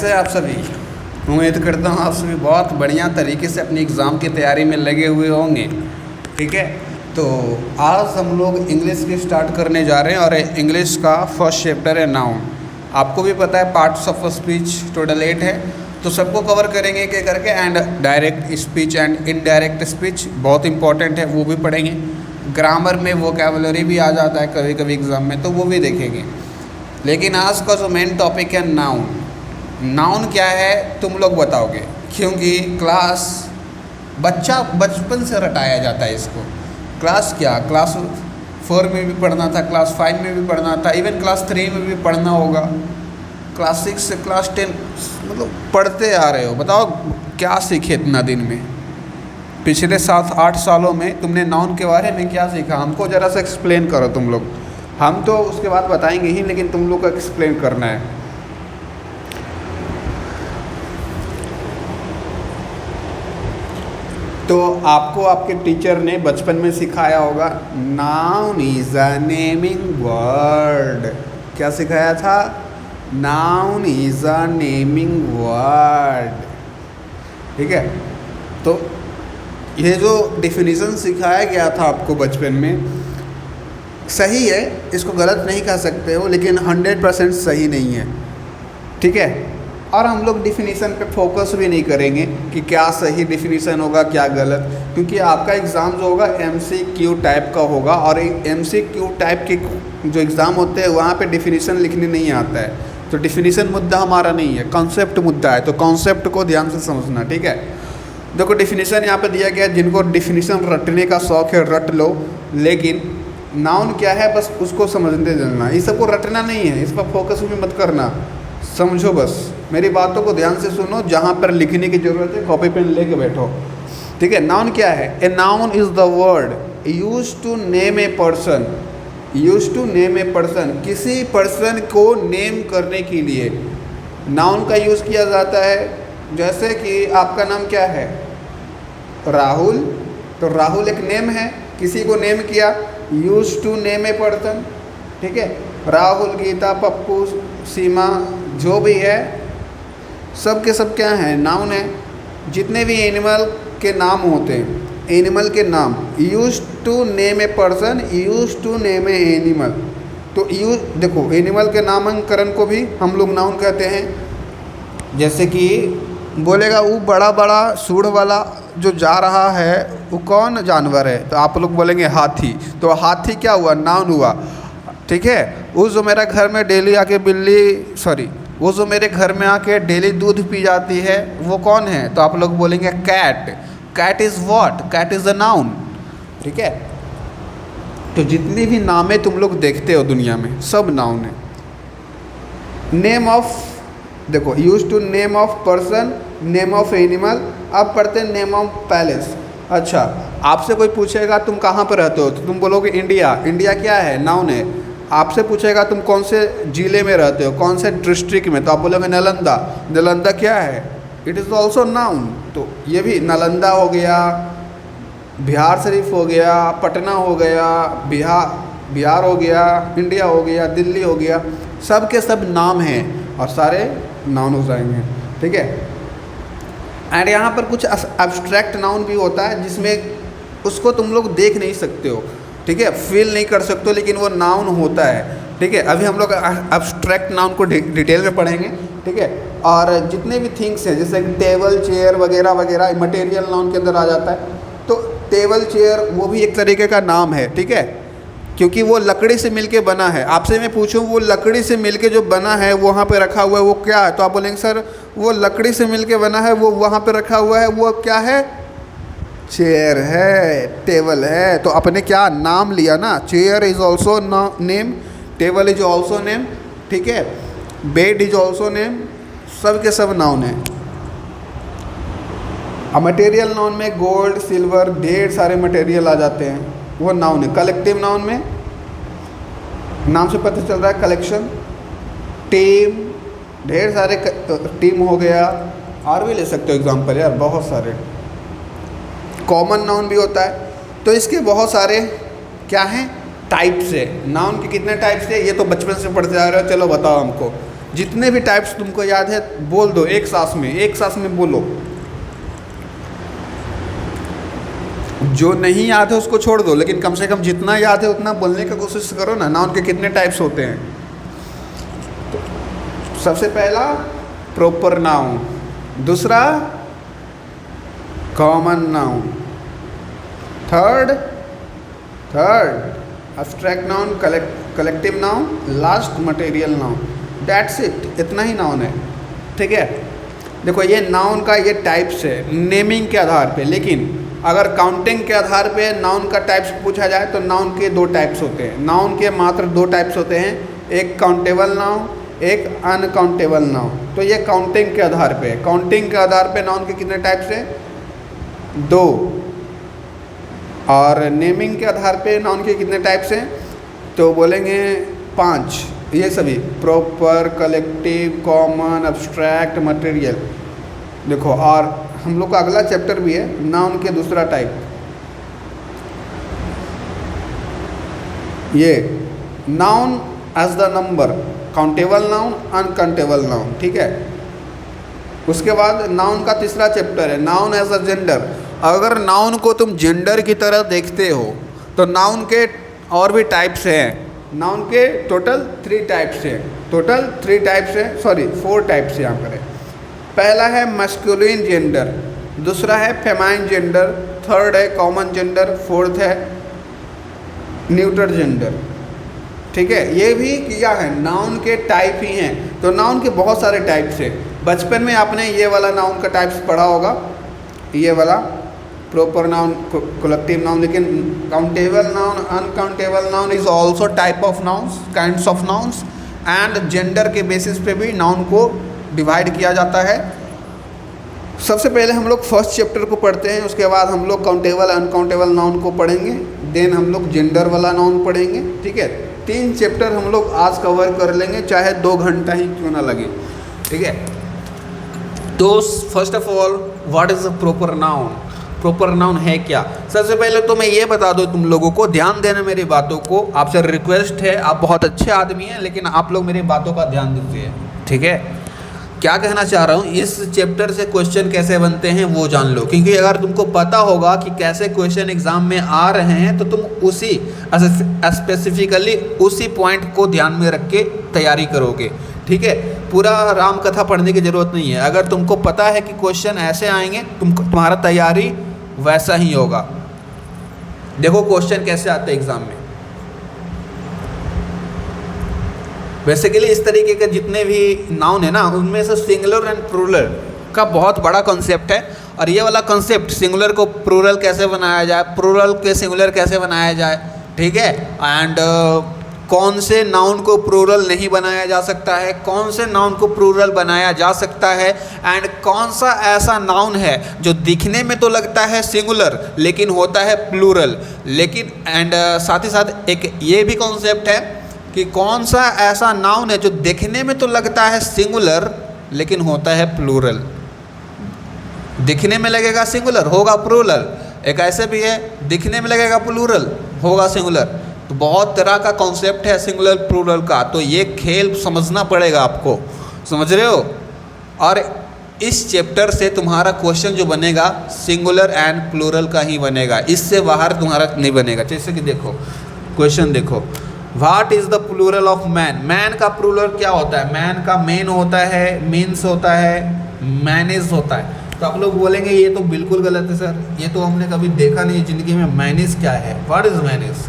कैसे आप सभी। उम्मीद करता हूँ आप सभी बहुत बढ़िया तरीके से अपनी एग्ज़ाम की तैयारी में लगे हुए होंगे। ठीक है, तो आज हम लोग इंग्लिश की स्टार्ट करने जा रहे हैं और इंग्लिश का फर्स्ट चैप्टर है नाउन। आपको भी पता है पार्ट्स ऑफ स्पीच टोटल 8 है, तो सबको कवर करेंगे क्या करके। And direct speech and indirect speech बहुत इंपॉर्टेंट है, वो भी पढ़ेंगे। ग्रामर में वोकैबुलरी भी आ जाता है कभी कभी एग्ज़ाम में, तो वो भी देखेंगे। लेकिन आज का जो मेन टॉपिक है नाउन। नाउन क्या है तुम लोग बताओगे, क्योंकि क्लास बच्चा बचपन से रटाया जाता है इसको। क्लास क्या, क्लास 4 में भी पढ़ना था, क्लास 5 में भी पढ़ना था, इवन क्लास 3 में भी पढ़ना होगा, क्लास 6 से क्लास 10 मतलब पढ़ते आ रहे हो। बताओ क्या सीखे इतना दिन में, पिछले 7-8 सालों में तुमने नाउन के बारे में क्या सीखा? हमको ज़रा सा एक्सप्लेन करो तुम लोग। हम तो उसके बाद बताएंगे ही, लेकिन तुम लोग को एक्सप्लेन करना है। तो आपको आपके टीचर ने बचपन में सिखाया होगा, noun is a naming word. क्या सिखाया था? Noun is a naming word. ठीक है, तो ये जो डिफिनीसन सिखाया गया था आपको बचपन में, सही है, इसको गलत नहीं कह सकते हो, लेकिन 100% सही नहीं है। ठीक है, और हम लोग डिफिनीसन पे फोकस भी नहीं करेंगे कि क्या सही डिफिनीसन होगा क्या गलत, क्योंकि आपका एग्ज़ाम जो होगा MCQ टाइप का होगा, और MCQ टाइप के जो एग्ज़ाम होते हैं वहाँ पे डिफिनीसन लिखने नहीं आता है। तो डिफिनीसन मुद्दा हमारा नहीं है, कॉन्सेप्ट मुद्दा है। तो कॉन्सेप्ट को ध्यान से समझना। ठीक है, देखो डिफिनीसन यहाँ पे दिया गया है, जिनको डिफिनीसन रटने का शौक़ है रट लो, लेकिन नाउन क्या है बस उसको समझते चलना। इस सबको रटना नहीं है, इस पर फोकस भी मत करना, समझो बस। मेरी बातों को ध्यान से सुनो, जहाँ पर लिखने की ज़रूरत है कॉपी पेन लेके बैठो। ठीक है, नाउन क्या है? A noun is the word use to name a person. Use to name a person, किसी पर्सन को नेम करने के लिए नाउन का यूज़ किया जाता है। जैसे कि आपका नाम क्या है? राहुल। तो राहुल एक नेम है, किसी को नेम किया, use to name a person. ठीक है, राहुल, गीता, पप्पू, सीमा, जो भी है सब के सब क्या हैं? नाउन है। जितने भी एनिमल के नाम होते हैं, एनिमल के नाम, use to name a person, use to name a animal. तो यूज देखो, एनिमल के नामकरण को भी हम लोग नाउन कहते हैं। जैसे कि बोलेगा वो बड़ा बड़ा सूंड वाला जो जा रहा है वो कौन जानवर है? तो आप लोग बोलेंगे हाथी। तो हाथी क्या हुआ? नाउन हुआ। ठीक है, वो जो मेरा घर में डेली आके वो जो मेरे घर में आके डेली दूध पी जाती है वो कौन है? तो आप लोग बोलेंगे cat. Cat is what? Cat is a noun. ठीक है, तो जितनी भी नामें तुम लोग देखते हो दुनिया में सब नाउन है। नेम ऑफ, देखो use to name of person, name of animal. अब पढ़ते हैं नेम ऑफ पैलेस। अच्छा, आपसे कोई पूछेगा तुम कहाँ पर रहते हो, तो तुम बोलोगे इंडिया। इंडिया क्या है? नाउन है। आपसे पूछेगा तुम कौन से ज़िले में रहते हो, कौन से डिस्ट्रिक्ट में, तो आप बोलोगे नालंदा। नालंदा क्या है? It is also noun. तो ये भी नालंदा हो गया, बिहार शरीफ हो गया, पटना हो गया, बिहार हो गया, इंडिया हो गया, दिल्ली हो गया, सब के सब नाम हैं और सारे नाउन हो जाएंगे। ठीक है, एंड यहाँ पर कुछ एब्स्ट्रैक्ट नाउन भी होता है जिसमें उसको तुम लोग देख नहीं सकते हो। ठीक है, फील नहीं कर सकते हो, लेकिन वो नाउन होता है। ठीक है, अभी हम लोग एब्स्ट्रैक्ट नाउन को डिटेल में पढ़ेंगे। ठीक है, और जितने भी थिंग्स हैं जैसे टेबल, चेयर वगैरह वगैरह मटेरियल नाउन के अंदर आ जाता है। तो टेबल, चेयर वो भी एक तरीके का नाम है। ठीक है, क्योंकि वो लकड़ी से मिलके बना है। आपसे मैं पूछूं वो लकड़ी से मिलके जो बना है वहाँ पे रखा हुआ है वो क्या है? तो आप बोलेंगे सर वो लकड़ी से मिलके बना है, वो वहाँ पे रखा हुआ है, वो क्या है? चेयर है, टेबल है। तो आपने क्या नाम लिया ना, chair is also name, table is also name. ठीक है, बेड इज ऑल्सो नेम, सब के सब नाउन है। अब मटेरियल नाउन में गोल्ड, सिल्वर, ढेर सारे मटेरियल आ जाते हैं, वो नाउन है। कलेक्टिव नाउन में नाम से पता चल रहा है कलेक्शन, टीम, ढेर सारे टीम हो गया, और भी ले सकते हो एग्जाम्पल यार, बहुत सारे। कॉमन नाउन भी होता है। तो इसके बहुत सारे क्या हैं? टाइप्स है। नाउन के कितने टाइप्स है ये तो बचपन से पढ़ते आ रहे हो, चलो बताओ हमको। जितने भी टाइप्स तुमको याद है बोल दो एक सांस में बोलो। जो नहीं याद है उसको छोड़ दो, लेकिन कम से कम जितना याद है उतना बोलने की कोशिश करो ना। नाउन के कितने टाइप्स होते हैं? सबसे पहला प्रॉपर नाउन, दूसरा common noun, third abstract noun, collective noun, last material noun. That's it, इतना ही नाउन है, ठीक है। देखो ये नाउन का ये टाइप्स है नेमिंग के आधार पे, लेकिन अगर काउंटिंग के आधार पे नाउन का टाइप्स पूछा जाए तो नाउन के दो टाइप्स होते हैं। नाउन के मात्र दो टाइप्स होते हैं, एक काउंटेबल नाउन, एक अनकाउंटेबल नाउन। तो ये काउंटिंग के आधार पे, काउंटिंग के आधार पे नाउन के कितने टाइप्स हैं? दो। और नेमिंग के आधार पे नाउन के कितने टाइप्स हैं? तो बोलेंगे 5। ये सभी proper, collective, common, abstract, material. देखो और हम लोग का अगला चैप्टर भी है नाउन के दूसरा टाइप, ये noun as the number, countable noun, uncountable noun, ठीक है। उसके बाद नाउन का तीसरा चैप्टर है नाउन एज अ जेंडर। अगर नाउन को तुम जेंडर की तरह देखते हो तो नाउन के और भी टाइप्स हैं। नाउन के टोटल 3 टाइप्स हैं, 4 टाइप्स यहाँ पर है। पहला है मस्कुलिन जेंडर, दूसरा है फेमाइन जेंडर, थर्ड है कॉमन जेंडर, फोर्थ है न्यूट्रल जेंडर, ठीक है। ये भी किया है, नाउन के टाइप ही हैं। तो नाउन के बहुत सारे टाइप्स हैं। बचपन में आपने ये वाला नाउन का टाइप्स पढ़ा होगा, ये वाला प्रॉपर नाउन, कलेक्टिव नाउन। लेकिन countable noun, uncountable noun is also type of nouns, kinds of nouns. And gender के बेसिस पे भी नाउन को डिवाइड किया जाता है। सबसे पहले हम लोग फर्स्ट चैप्टर को पढ़ते हैं, उसके बाद हम लोग काउंटेबल, अनकाउंटेबल नाउन को पढ़ेंगे, देन हम लोग जेंडर वाला नाउन पढ़ेंगे, ठीक है। 3 चैप्टर हम लोग आज कवर कर लेंगे, चाहे 2 घंटा ही क्यों ना लगे, ठीक है। तो first of all what is a proper noun? Proper noun है क्या? सबसे पहले तो मैं ये बता दूं तुम लोगों को, ध्यान देना मेरी बातों को, आपसे रिक्वेस्ट है। आप बहुत अच्छे आदमी हैं, लेकिन आप लोग मेरी बातों का ध्यान दीजिए, ठीक है। क्या कहना चाह रहा हूँ, इस चैप्टर से क्वेश्चन कैसे बनते हैं वो जान लो, क्योंकि अगर तुमको पता होगा कि कैसे क्वेश्चन एग्जाम में आ रहे हैं तो तुम उसी स्पेसिफिकली उसी पॉइंट को ध्यान में रख के तैयारी करोगे, ठीक है। पूरा राम कथा पढ़ने की ज़रूरत नहीं है। अगर तुमको पता है कि क्वेश्चन ऐसे आएंगे, तुम्हारा तैयारी वैसा ही होगा। देखो क्वेश्चन कैसे आते हैं एग्जाम में। बेसिकली इस तरीके के जितने भी नाउन है ना, उनमें से सिंगुलर एंड प्लूरल का बहुत बड़ा कॉन्सेप्ट है। और ये वाला कॉन्सेप्ट, सिंगुलर को प्लूरल कैसे बनाया जाए, प्लूरल के सिंगुलर कैसे बनाया जाए, ठीक है। एंड कौन से नाउन को प्लूरल नहीं बनाया जा सकता है, कौन से नाउन को प्लूरल बनाया जा सकता है, एंड कौन सा ऐसा नाउन है जो दिखने में तो लगता है सिंगुलर लेकिन होता है प्लूरल। लेकिन एंड साथ ही साथ एक ये भी कॉन्सेप्ट है कि कौन सा ऐसा नाउन है जो दिखने में तो लगता है सिंगुलर लेकिन होता है प्लूरल। दिखने में लगेगा सिंगुलर, होगा प्लूरल। एक ऐसे भी है, दिखने में लगेगा प्लूरल, होगा सिंगुलर। तो बहुत तरह का कॉन्सेप्ट है सिंगुलर प्लूरल का, तो ये खेल समझना पड़ेगा आपको, समझ रहे हो। और इस चैप्टर से तुम्हारा क्वेश्चन जो बनेगा सिंगुलर एंड प्लूरल का ही बनेगा, इससे बाहर तुम्हारा नहीं बनेगा। जैसे कि देखो क्वेश्चन देखो, what is the plural of man? Man का प्लूरल क्या होता है? मैन का मेन होता है, मीन्स होता है, मैनेज होता है। तो आप लोग बोलेंगे ये तो बिल्कुल गलत है सर, ये तो हमने कभी देखा नहीं ज़िंदगी में। मैनेज क्या है? What is manage?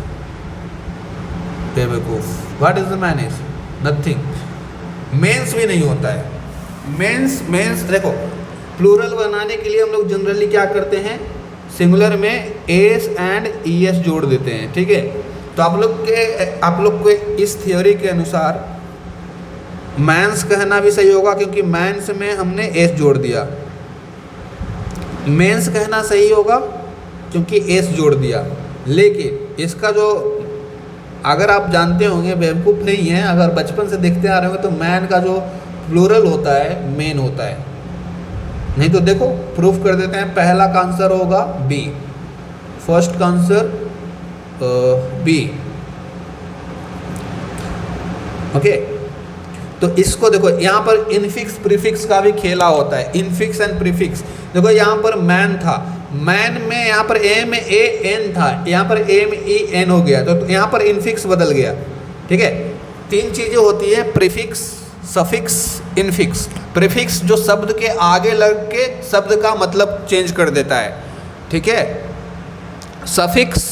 बेवकूफ, what is the manage? Nothing. मेंस भी नहीं होता है। मेंस देखो, प्लूरल बनाने के लिए हम लोग जनरली क्या करते हैं, सिंगुलर में एस एंड ईएस जोड़ देते हैं, ठीक है। तो आप लोग के इस थ्योरी के अनुसार मैंस कहना भी सही होगा, क्योंकि मैंस में हमने एस जोड़ दिया। मेंस कहना सही होगा क्योंकि एस जोड़ दिया। लेकिन इसका जो, अगर आप जानते होंगे, बेवकूफ़ नहीं है, अगर बचपन से देखते आ रहे होंगे, तो मैन का जो प्लूरल होता है मेन होता है। नहीं तो देखो प्रूफ कर देते हैं। पहला का आंसर होगा बी, फर्स्ट का आंसर बी, ओके। तो इसको देखो, यहाँ पर इनफिक्स प्रीफिक्स का भी खेला होता है, इनफिक्स एंड प्रीफिक्स। देखो यहाँ पर मैन था, मैन में यहाँ पर एम ए एन था, यहाँ पर एम ई एन हो गया, तो यहाँ पर इनफिक्स बदल गया। ठीक है, तीन चीज़ें होती है, प्रीफिक्स, सफिक्स, इनफिक्स। प्रीफिक्स जो शब्द के आगे लग के शब्द का मतलब चेंज कर देता है। ठीक है, सफिक्स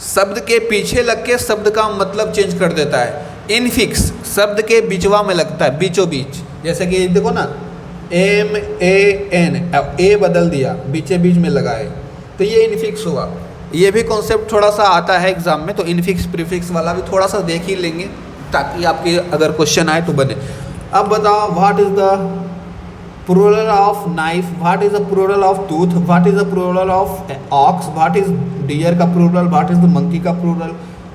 शब्द के पीछे लग के शब्द का मतलब चेंज कर देता है। इनफिक्स शब्द के बीचवा में लगता है, बीचों बीच। जैसे कि देखो ना, एम ए एन, ए बदल दिया, बीचे बीच में लगाए, तो ये इनफिक्स हुआ। ये भी कॉन्सेप्ट थोड़ा सा आता है एग्जाम में, तो इनफिक्स प्रीफिक्स वाला भी थोड़ा सा देख ही लेंगे, ताकि आपके अगर क्वेश्चन आए तो बने। अब बताओ, what is the plural of knife, what is the plural of tooth, what is the plural of ox, what is deer का plural, what is the monkey का प्लूरल।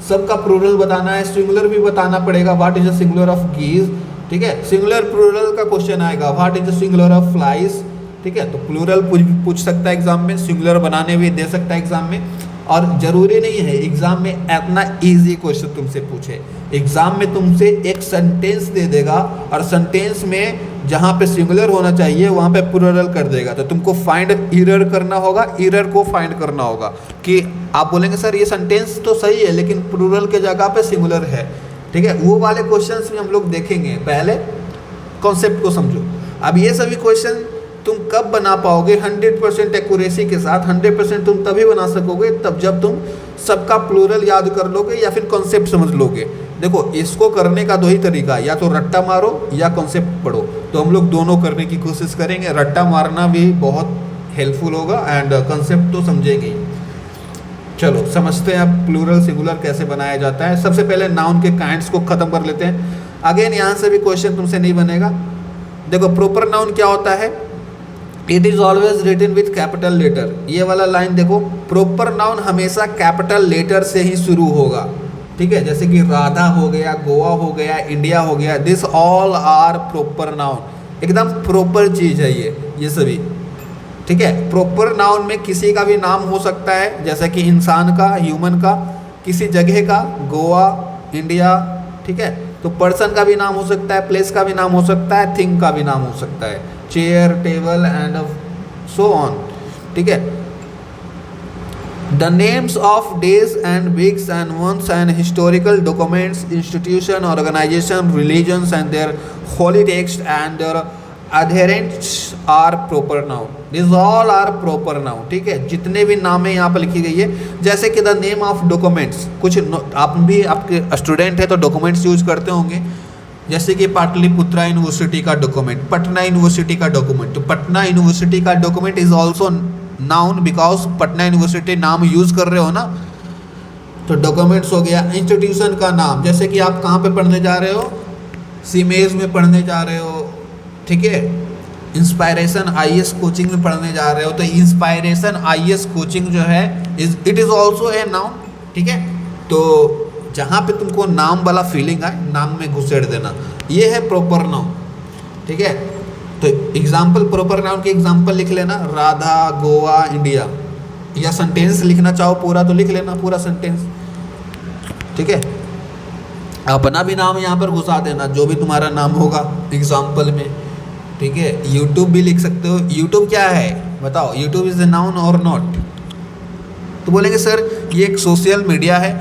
सबका प्लूरल बताना है, सिंगुलर भी बताना पड़ेगा, what is the singular of geese. ठीक है, सिंगुलर प्लूरल का क्वेश्चन आएगा, what is the singular of flies. ठीक है, तो प्लूरल पूछ सकता है एग्जाम में, सिंगुलर बनाने भी दे सकता है एग्जाम में। और ज़रूरी नहीं है एग्ज़ाम में इतना इजी क्वेश्चन तुमसे पूछे। एग्ज़ाम में तुमसे एक सेंटेंस दे देगा, और सेंटेंस में जहाँ पे सिंगुलर होना चाहिए वहाँ पे प्लूरल कर देगा, तो तुमको फाइंड एरर करना होगा, एरर को फाइंड करना होगा कि आप बोलेंगे सर ये सेंटेंस तो सही है लेकिन प्लूरल के जगह पे सिंगुलर है। ठीक है, वो वाले क्वेश्चंस भी हम लोग देखेंगे, पहले कॉन्सेप्ट को समझो। अब ये सभी क्वेश्चन तुम कब बना पाओगे 100% एक्यूरेसी के साथ, 100% तुम तभी बना सकोगे तब जब तुम सबका प्लूरल याद कर लोगे या फिर कॉन्सेप्ट समझ लोगे। देखो, इसको करने का दो ही तरीका, या तो रट्टा मारो या कॉन्सेप्ट पढ़ो। तो हम लोग दोनों करने की कोशिश करेंगे। रट्टा मारना भी बहुत हेल्पफुल होगा एंड कॉन्सेप्ट तो समझेंगे ही। चलो समझते हैं अब प्लूरल सिंगुलर कैसे बनाया जाता है। सबसे पहले नाउन के काइंड्स को ख़त्म कर लेते हैं। अगेन यहाँ से भी क्वेश्चन तुमसे नहीं बनेगा। देखो, प्रॉपर नाउन क्या होता है, it is always written with capital letter. ये वाला लाइन देखो, प्रॉपर नाउन हमेशा कैपिटल लेटर से ही शुरू होगा। ठीक है, जैसे कि राधा हो गया, गोवा हो गया, इंडिया हो गया, this all are proper noun. एकदम प्रॉपर चीज़ है ये सभी। ठीक है, प्रॉपर नाउन में किसी का भी नाम हो सकता है, जैसे कि इंसान का, ह्यूमन का, किसी जगह का, गोवा, इंडिया। ठीक है, तो पर्सन का भी नाम हो सकता है, प्लेस का भी नाम हो सकता है, थिंग का भी नाम हो सकता है, chair, table and so on. ठीक है, the names of days and weeks and months and historical documents, institution, organisation, religions and their holy text and their adherents are proper noun. This all are proper noun. ठीक है, जितने भी नाम है यहाँ पर लिखी गई है, जैसे कि द नेम ऑफ डॉक्यूमेंट्स, कुछ आप भी आपके स्टूडेंट है तो डॉक्यूमेंट्स यूज करते होंगे, जैसे कि पाटलिपुत्रा यूनिवर्सिटी का डॉक्यूमेंट, पटना यूनिवर्सिटी का डॉक्यूमेंट। तो पटना यूनिवर्सिटी का document is also noun because Patna university नाम यूज कर रहे हो ना, तो डॉक्यूमेंट्स हो गया। इंस्टीट्यूशन का नाम, जैसे कि आप कहाँ पे पढ़ने जा रहे हो, सीमेज में पढ़ने जा रहे हो। ठीक है, इंस्पायरेशन आईएएस कोचिंग में पढ़ने जा रहे हो, तो इंस्पायरेशन आईएएस कोचिंग जो है it is also a noun. ठीक है, तो जहाँ पे तुमको नाम वाला फीलिंग आए, नाम में घुसेड़ देना, ये है प्रॉपर नाउन। ठीक है, तो एग्जाम्पल, प्रॉपर नाउन के एग्जाम्पल लिख लेना, राधा, गोवा, इंडिया, या सेंटेंस लिखना चाहो पूरा तो लिख लेना, पूरा सेंटेंस। ठीक है, अपना भी नाम यहाँ पर घुसा देना, जो भी तुम्हारा नाम होगा एग्जाम्पल में। ठीक है, यूट्यूब भी लिख सकते हो। यूट्यूब क्या है बताओ, यूट्यूब इज़ ए नाउन और नॉट? तो बोलेंगे सर ये एक सोशल मीडिया है,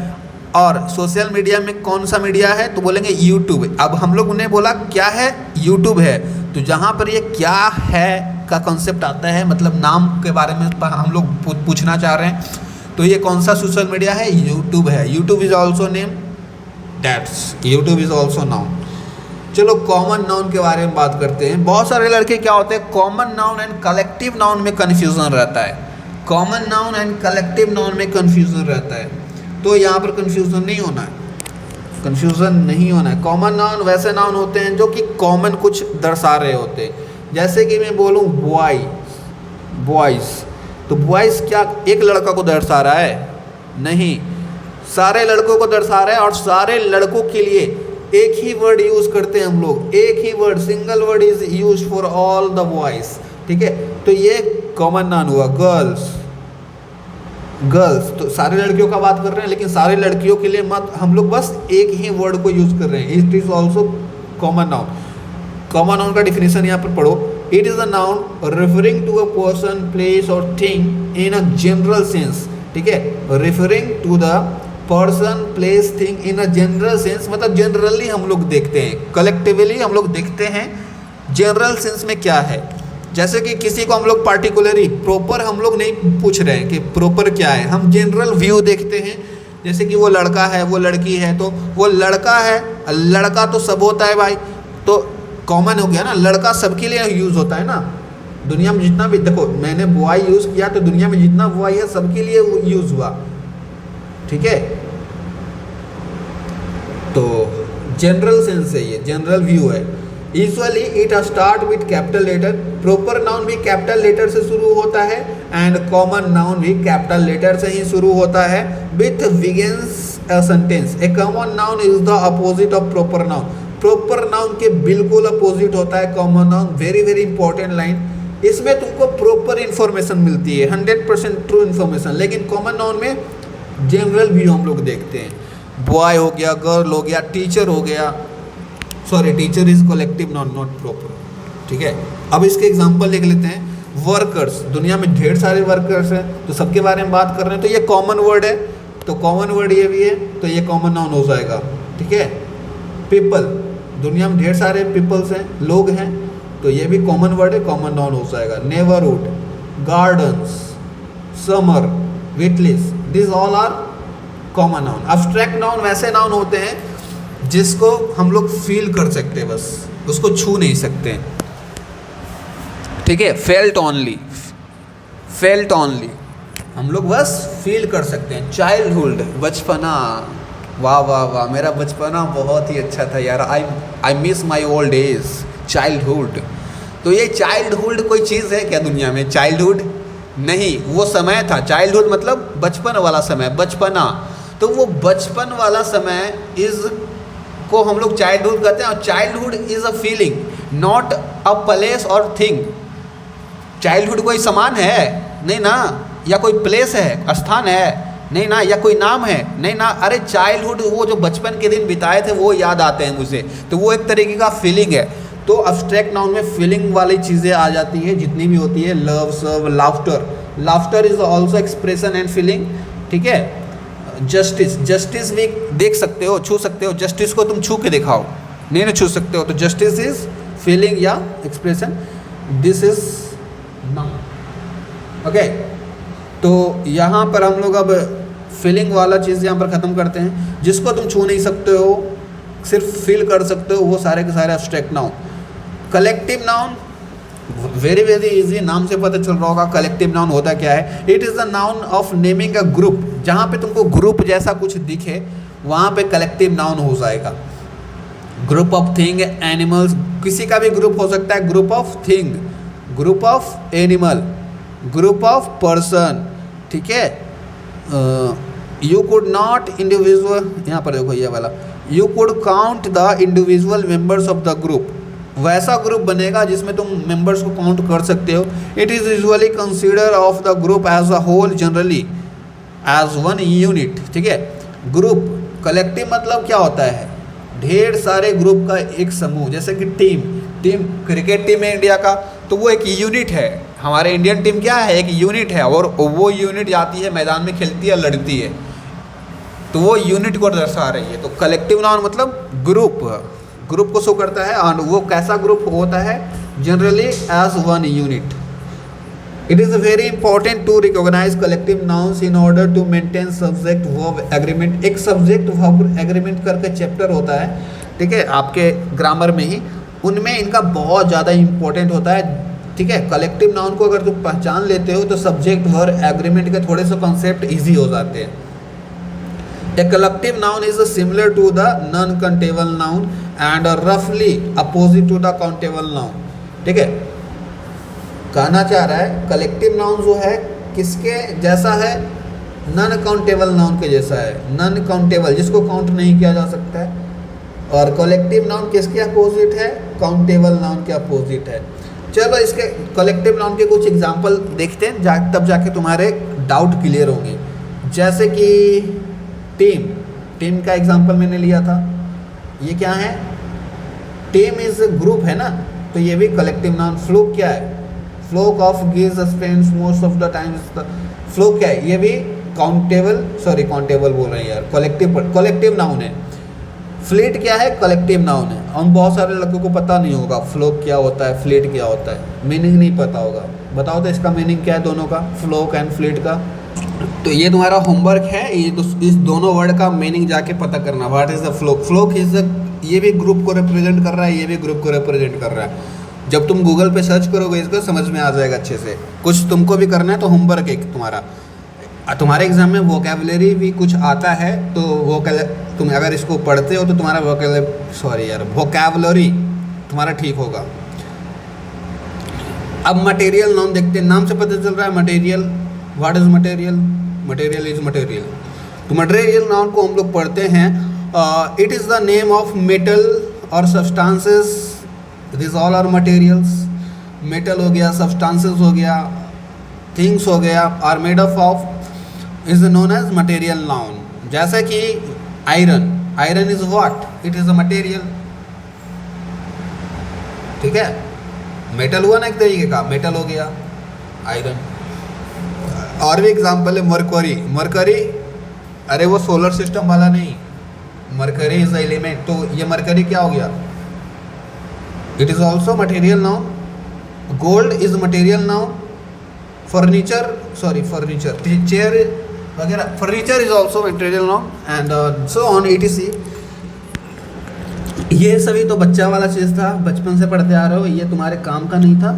और सोशल मीडिया में कौन सा मीडिया है, तो बोलेंगे यूट्यूब। अब हम लोग ने बोला क्या है, यूट्यूब है, तो जहाँ पर ये क्या है का कॉन्सेप्ट आता है, मतलब नाम के बारे में हम लोग पूछना चाह रहे हैं, तो ये कौन सा सोशल मीडिया है, यूट्यूब है। YouTube is also name, that's YouTube is also noun. चलो कॉमन नाउन के बारे में बात करते हैं। बहुत सारे लड़के क्या होते हैं, common noun and collective noun में कन्फ्यूज़न रहता है। Common noun and collective noun में कन्फ्यूज़न रहता है, तो यहाँ पर कन्फ्यूज़न नहीं होना है, कन्फ्यूज़न नहीं होना है। कॉमन नाउन वैसे नाउन होते हैं जो कि कॉमन कुछ दर्शा रहे होते हैं। जैसे कि मैं बोलूँ बॉय, बॉयज़, तो बॉयज़ क्या एक लड़का को दर्शा रहा है? नहीं, सारे लड़कों को दर्शा रहा है, और सारे लड़कों के लिए एक ही वर्ड यूज़ करते हैं हम लोग, एक ही word, single word is use for all the boys. ठीक है, तो ये कॉमन नाउन हुआ। गर्ल्स, गर्ल्स तो सारे लड़कियों का बात कर रहे हैं, लेकिन सारे लड़कियों के लिए मत, हम लोग बस एक ही वर्ड को यूज़ कर रहे हैं, it is also common noun. Common noun का डिफिनेशन यहाँ पर पढ़ो। It is a noun referring to a person, place और thing in a general sense. ठीक है, referring to the person, place, thing in a general sense, मतलब generally हम लोग देखते हैं, कलेक्टिवली हम लोग देखते हैं। जनरल सेंस में क्या है, जैसे कि किसी को हम लोग पार्टिकुलरली प्रॉपर हम लोग नहीं पूछ रहे हैं कि प्रॉपर क्या है, हम जनरल व्यू देखते हैं। जैसे कि वो लड़का है, वो लड़की है, तो वो लड़का है, लड़का तो सब होता है भाई, तो कॉमन हो गया ना, लड़का सबके लिए यूज़ होता है ना। दुनिया में जितना भी देखो, मैंने बॉय यूज़ किया तो दुनिया में जितना बॉय है सबके लिए यूज़ हुआ। ठीक है, तो जनरल सेंस है, ये जनरल व्यू है। Usually it start with capital letter, proper noun भी कैपिटल लेटर से शुरू होता है एंड कॉमन नाउन भी कैपिटल लेटर से ही शुरू होता है। With begins a sentence, a common noun is the opposite of proper noun. Proper noun के बिल्कुल अपोजिट होता है common noun. Very very important line, इसमें तुमको प्रॉपर इन्फॉर्मेशन मिलती है, 100% ट्रू इन्फॉर्मेशन, लेकिन कॉमन नाउन में जनरल व्यू हम लोग देखते हैं। बॉय हो गया, गर्ल हो गया, टीचर हो गया, sorry teacher is collective noun not proper. ठीक है, अब इसके एग्जांपल देख लेते हैं। वर्कर्स, दुनिया में ढेर सारे वर्कर्स हैं, तो सबके बारे में बात कर रहे हैं, तो ये कॉमन वर्ड है, तो कॉमन वर्ड ये भी है, तो ये कॉमन नाउन हो जाएगा। ठीक है, पीपल, दुनिया में ढेर सारे पीपल्स हैं, लोग हैं, तो ये भी कॉमन वर्ड है, कॉमन नाउन हो जाएगा। Neighbourhood, gardens, summer, witless, this all are common noun. Abstract noun वैसे नाउन होते हैं जिसको हम लोग फील कर सकते हैं, बस उसको छू नहीं सकते। ठीक है, फेल्ट ओनली, फेल्ट ओनली, हम लोग बस फील कर सकते हैं। चाइल्डहुड, बचपना, वाह वाह वाह, मेरा बचपना बहुत ही अच्छा था यार, I miss my old age, childhood. तो ये चाइल्डहुड कोई चीज़ है क्या दुनिया में? चाइल्डहुड नहीं, वो समय था। चाइल्डहुड मतलब बचपन वाला समय, बचपना, तो वो बचपन वाला समय इज को हम लोग चाइल्डहुड कहते हैं। और childhood is a feeling, not a place और थिंग। चाइल्डहुड कोई सामान है नहीं ना, या कोई प्लेस है, स्थान है नहीं ना, या कोई नाम है नहीं ना। अरे चाइल्डहुड, वो जो बचपन के दिन बिताए थे वो याद आते हैं मुझे, तो वो एक तरीके का फीलिंग है। तो अब्स्ट्रैक्ट नाउन में फीलिंग वाली चीज़ें आ जाती हैं जितनी भी होती है। Love, serve, laughter, laughter is also expression and feeling. ठीक है, जस्टिस, जस्टिस भी देख सकते हो, छू सकते हो, जस्टिस को तुम छू के दिखाओ, नहीं ना छू सकते हो, तो जस्टिस इज फीलिंग या expression. This is noun. Okay, तो यहाँ पर हम लोग अब फीलिंग वाला चीज़ यहाँ पर ख़त्म करते हैं। जिसको तुम छू नहीं सकते हो, सिर्फ फील कर सकते हो, वो सारे के सारे abstract noun. Collective noun very very easy, नाम से पता चल रहा होगा कलेक्टिव नाउन होता क्या है। It is the noun of naming a group, जहाँ पे तुमको ग्रुप जैसा कुछ दिखे वहाँ पे कलेक्टिव नाउन हो जाएगा। ग्रुप ऑफ थिंग, एनिमल्स, किसी का भी ग्रुप हो सकता है। Group of thing, group of animal, group of person. ठीक है, यू कुड नॉट इंडिविजुअल, यहाँ पर देखो ये वाला, you could count the individual members of the group, वैसा ग्रुप बनेगा जिसमें तुम मेंबर्स को काउंट कर सकते हो। It is usually consider of the group as a whole, generally as one unit. ठीक है, ग्रुप, कलेक्टिव मतलब क्या होता है? ढेर सारे ग्रुप का एक समूह, जैसे कि टीम, टीम क्रिकेट टीम है इंडिया का, तो वो एक यूनिट है। हमारे इंडियन टीम क्या है? एक यूनिट है, और वो यूनिट जाती है मैदान में, खेलती है, लड़ती है, तो वो यूनिट को दर्शा रही है। तो कलेक्टिव नाउन मतलब ग्रुप, ग्रुप को शो करता है। और वो कैसा ग्रुप होता है? Generally as one unit. It is very important to recognise collective nouns in order to maintain subject verb agreement. एक सब्जेक्ट वर्ब एग्रीमेंट करके चैप्टर होता है, ठीक है, आपके ग्रामर में ही, उनमें इनका बहुत ज़्यादा इंपॉर्टेंट होता है। ठीक है, कलेक्टिव नाउन को अगर तुम पहचान लेते हो तो सब्जेक्ट वर्ब एग्रीमेंट के थोड़े से कॉन्सेप्ट ईजी हो जाते हैं। A collective noun is similar to the non-countable noun and roughly opposite to the countable noun। ठीक है, कहना चाह रहा है कलेक्टिव नाउन जो है किसके जैसा है? नॉन काउंटेबल नाउन के जैसा है। नॉन काउंटेबल, जिसको काउंट नहीं किया जा सकता है, और कलेक्टिव नाउन किसके अपोजिट है? काउंटेबल नाउन के अपोजिट है। चलो इसके कलेक्टिव नाउन के कुछ एग्जाम्पल देखते हैं, तब जाके तुम्हारे डाउट क्लियर होंगे। जैसे कि टीम, टीम का एग्जांपल मैंने लिया था, ये क्या है? टीम इज ग्रुप है ना, तो ये भी कलेक्टिव नाउन। फ्लोक क्या है? Flock of geese spends most of the times. Flock क्या है? ये भी काउंटेबल बोल रहे हैं यार, कलेक्टिव नाउन है। फ्लीट क्या है? कलेक्टिव नाउन है। हम बहुत सारे लड़कों को पता नहीं होगा फ्लोक क्या होता है, फ्लीट क्या होता है, मीनिंग नहीं पता होगा। बताओ तो इसका मीनिंग क्या है दोनों का, फ्लोक एंड फ्लीट का। तो ये तुम्हारा होमवर्क है, ये तो इस दोनों वर्ड का मीनिंग जाके पता करना। What is the flock? Flock is the, ये भी ग्रुप को रिप्रेजेंट कर रहा है, ये भी ग्रुप को रिप्रेजेंट कर रहा है। जब तुम गूगल पे सर्च करोगे इसको समझ में आ जाएगा अच्छे से। कुछ तुमको भी करना है तो होमवर्क एक तुम्हारे एग्जाम में वोकैबुलरी भी कुछ आता है, तो तुम अगर इसको पढ़ते हो तो तुम्हारा वोकैबुलरी तुम्हारा ठीक होगा। अब मटेरियल नाउन देखते हैं। नाम से पता चल रहा है material. What is material? Material is material. तो मटेरियल नाउन को हम लोग पढ़ते हैं, it is the name of metal और substances, this all are materials. Metal हो गया, सब्सटेंसेस हो गया, थिंग्स हो गया, are made of is known as material noun. जैसे कि iron is what? It is a material. ठीक है, मेटल हुआ ना एक तरीके का, मेटल हो गया आयरन। और भी एग्जाम्पल है मरकरी, अरे वो सोलर सिस्टम वाला नहीं, मरकरी इज एलिमेंट। तो ये मरकरी क्या हो गया? It is also material noun. Gold is material noun. Furniture chair वगैरह, furniture is also material noun and so on etc। ये सभी तो बच्चा वाला चीज़ था, बचपन से पढ़ते आ रहे हो, ये तुम्हारे काम का नहीं था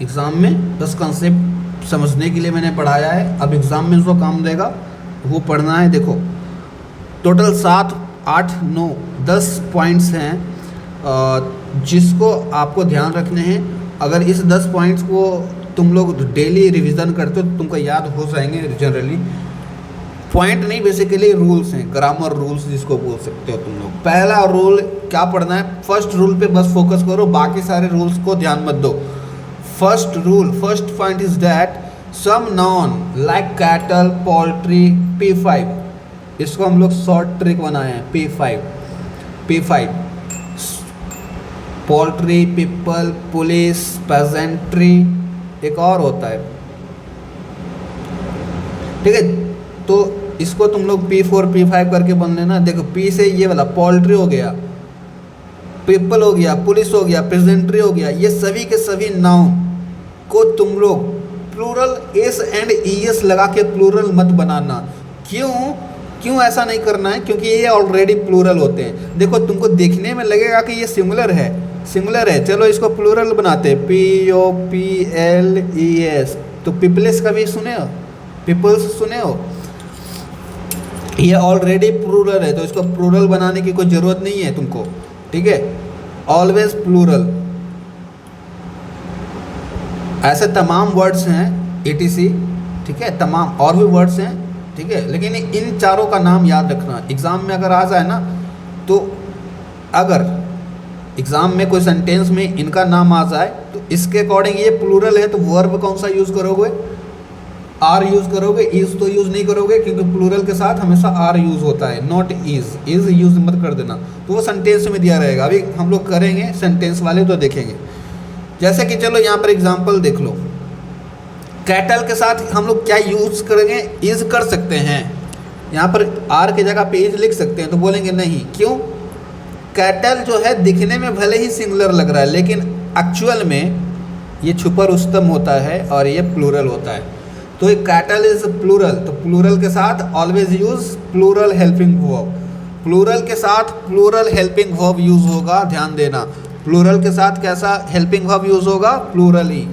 एग्ज़ाम में। बस कॉन्सेप्ट समझने के लिए मैंने पढ़ाया है। अब एग्ज़ाम में जो काम देगा वो पढ़ना है। देखो टोटल 7, 8, 9, 10 पॉइंट्स हैं जिसको आपको ध्यान रखने हैं। अगर इस 10 पॉइंट्स को तुम लोग डेली रिवीजन करते हो तो तुमको याद हो जाएंगे जनरली। पॉइंट नहीं, बेसिकली रूल्स हैं, ग्रामर रूल्स जिसको बोल सकते हो तुम लोग। पहला रूल क्या पढ़ना है? फर्स्ट रूल पे बस फोकस करो, बाकी सारे रूल्स को ध्यान मत दो। First point is that some noun like cattle, poultry, P5, इसको हम लोग शॉर्ट ट्रिक बनाए हैं। P5 poultry, people, police, pageantry, एक और होता है। ठीक है, तो इसको तुम लोग P4, P5 करके बन लेना। देखो P से ये वाला पोल्ट्री हो गया, पीपल हो गया, पुलिस हो गया, पेजेंट्री हो गया, ये सभी के सभी नाउन को तुम लोग प्लूरल एस एंड ईएस लगा के प्लूरल मत बनाना। क्यों ऐसा नहीं करना है? क्योंकि ये ऑलरेडी प्लूरल होते हैं। देखो तुमको देखने में लगेगा कि ये सिंगुलर है, चलो इसको प्लूरल बनाते हैं, POPLES। तो पीपल्स का भी सुने हो, पीपल्स सुने हो, ये ऑलरेडी प्लूरल है तो इसको प्लूरल बनाने की कोई ज़रूरत नहीं है तुमको। ठीक है, ऑलवेज प्लूरल। ऐसे तमाम वर्ड्स हैं etc। ठीक है, तमाम और भी वर्ड्स हैं। ठीक है, लेकिन इन चारों का नाम याद रखना। एग्ज़ाम में अगर आ जाए ना, तो अगर एग्ज़ाम में कोई सेंटेंस में इनका नाम आ जाए तो इसके अकॉर्डिंग ये प्लूरल है तो वर्ब कौन सा यूज़ करोगे? आर यूज़ करोगे, इज तो यूज़ नहीं करोगे, क्योंकि प्लूरल के साथ हमेशा आर यूज़ होता है, नॉट इज यूज़ मत कर देना। तो वो सेंटेंस में दिया रहेगा। अभी हम लोग करेंगे सेंटेंस वाले तो देखेंगे। जैसे कि चलो यहाँ पर एग्जाम्पल देख लो। कैटल के साथ हम लोग क्या यूज़ करेंगे? इज कर सकते हैं। यहाँ पर आर की जगह पे इज लिख सकते हैं, तो बोलेंगे नहीं। क्यों? कैटल जो है दिखने में भले ही सिंगुलर लग रहा है, लेकिन एक्चुअल में ये छुपा रुस्तम होता है और ये प्लूरल होता है। तो एक कैटल इज प्लूरल, तो प्लूरल के साथ always use plural helping verb. Plural के साथ प्लूरल हेल्पिंग वर्ब यूज होगा, ध्यान देना। प्लूरल के साथ कैसा हेल्पिंग वर्ब यूज होगा? प्लूरल ही।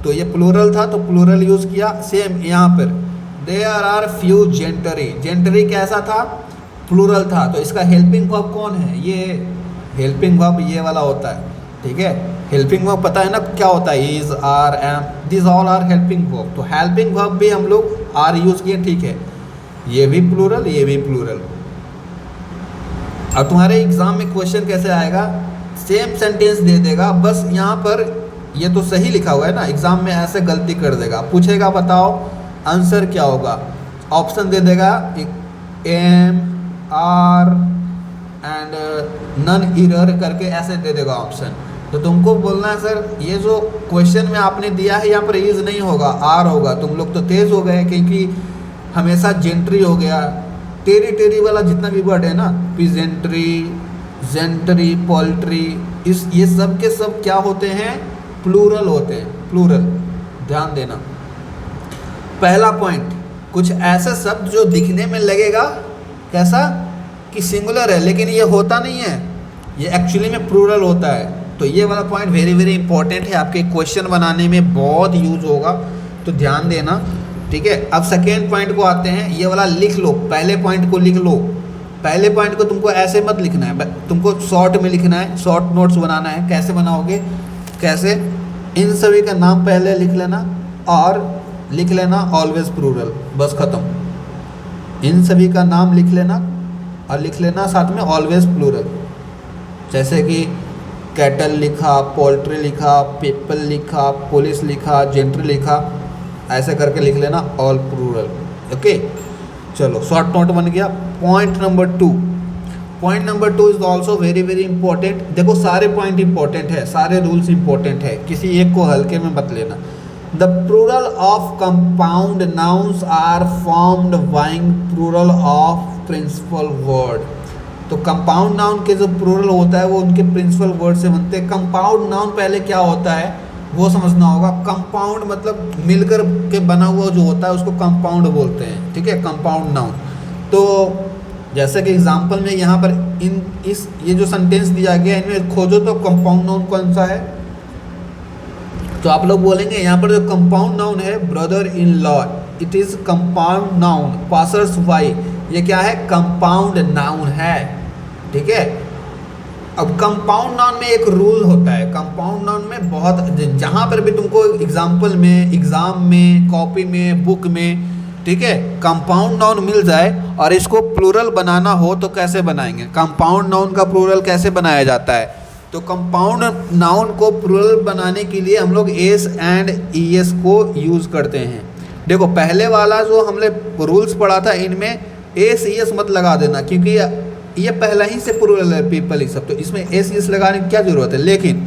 तो ये प्लूरल था तो प्लूरल यूज किया। सेम यहाँ पर देयर आर फ्यू जेंटरी कैसा था? प्लूरल था, तो इसका हेल्पिंग वर्ब कौन है? ये हेल्पिंग वर्ब ये वाला होता है। ठीक है, हेल्पिंग वर्ब पता है ना क्या होता है? Is, are, am, this all are helping verb. तो हेल्पिंग वर्ब भी हम लोग आर यूज किए। ठीक है, ये भी प्लूरल, ये भी प्लूरल। अब तुम्हारे एग्जाम में क्वेश्चन कैसे आएगा? सेम सेंटेंस दे देगा, बस यहाँ पर ये तो सही लिखा हुआ है ना, एग्जाम में ऐसे गलती कर देगा। पूछेगा बताओ आंसर क्या होगा, ऑप्शन दे देगा am, are, and none error करके ऐसे दे देगा ऑप्शन। तो तुमको बोलना है सर ये जो क्वेश्चन में आपने दिया है यहाँ पर इज नहीं होगा, आर होगा। तुम लोग तो तेज़ हो गए क्योंकि हमेशा जेंट्री हो गया, टेरी वाला जितना भी वर्ड है ना, पिजेंट्री, जेंट्री, पोल्ट्री, इस ये सब के सब क्या होते हैं, प्लूरल होते हैं, प्लूरल। ध्यान देना। पहला पॉइंट, कुछ ऐसे शब्द जो दिखने में लगेगा कैसा कि सिंगुलर है लेकिन ये होता नहीं है, ये एक्चुअली में प्लूरल होता है। तो ये वाला पॉइंट वेरी वेरी इंपॉर्टेंट है, आपके क्वेश्चन बनाने में बहुत यूज होगा, तो ध्यान देना। ठीक है, अब सेकेंड पॉइंट को आते हैं, ये वाला लिख लो, पहले पॉइंट को लिख लो। पहले पॉइंट को तुमको ऐसे मत लिखना है, तुमको शॉर्ट में लिखना है, शॉर्ट नोट्स बनाना है। कैसे बनाओगे, कैसे, इन सभी का नाम पहले लिख लेना और लिख लेना ऑलवेज प्लूरल, बस खत्म। इन सभी का नाम लिख लेना और लिख लेना साथ में ऑलवेज प्लूरल। जैसे कि कैटल लिखा, पोल्ट्री लिखा, पीपल लिखा, पुलिस लिखा, जेंट्री लिखा, ऐसे करके लिख लेना ऑल प्लूरल। ओके, चलो शॉर्ट नोट बन गया। Point number 2, point number 2 is also very very important. देखो सारे पॉइंट इंपॉर्टेंट है, सारे रूल्स इंपॉर्टेंट है, किसी एक को हल्के में मत लेना। The plural of compound nouns are formed buying plural of principal word. तो कंपाउंड नाउन के जो प्लूरल होता है वो उनके प्रिंसिपल वर्ड से बनते हैं। कंपाउंड नाउन पहले क्या होता है वो समझना होगा। कंपाउंड मतलब मिलकर के बना हुआ जो होता है उसको कंपाउंड बोलते हैं। ठीक है, कंपाउंड नाउन। तो जैसे कि एग्जांपल में यहाँ पर ये जो सेंटेंस दिया गया है इनमें खोजो तो कंपाउंड नाउन कौन सा है। तो आप लोग बोलेंगे यहाँ पर जो कंपाउंड नाउन है brother in law, it is compound noun. Passers by, ये क्या है, कंपाउंड नाउन है। ठीक है, अब कंपाउंड नाउन में एक रूल होता है। कंपाउंड नाउन में बहुत, जहाँ पर भी तुमको एग्जाम्पल में, एग्जाम में, कॉपी में, बुक में, ठीक है, कंपाउंड नाउन मिल जाए और इसको प्लूरल बनाना हो तो कैसे बनाएंगे, कंपाउंड नाउन का प्लूरल कैसे बनाया जाता है। तो कंपाउंड नाउन को प्लूरल बनाने के लिए हम लोग एस एंड ई एस को यूज़ करते हैं। देखो पहले वाला जो हमने रूल्स पढ़ा था इनमें एस ई एस मत लगा देना क्योंकि ये पहला ही से प्लूरल है, पीपल ही सब, तो इसमें एस ई एस लगाने की क्या ज़रूरत है। लेकिन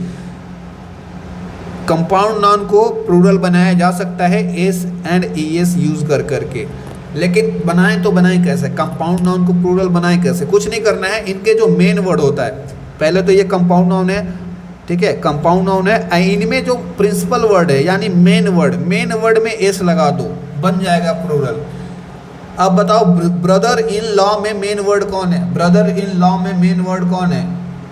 कंपाउंड नाउन को प्लूरल बनाया जा सकता है S and E S use कर करके। लेकिन बनाएं तो बनाएं कैसे, कंपाउंड नाउन को प्लूरल बनाएं कैसे। कुछ नहीं करना है, इनके जो मेन वर्ड होता है, पहले तो ये कंपाउंड नाउन है, ठीक है, कंपाउंड नाउन है, इनमें जो प्रिंसिपल वर्ड है यानी मेन वर्ड में एस लगा दो, बन जाएगा प्लूरल। अब बताओ ब्रदर इन लॉ में मेन वर्ड कौन है, ब्रदर इन लॉ में मेन वर्ड कौन है,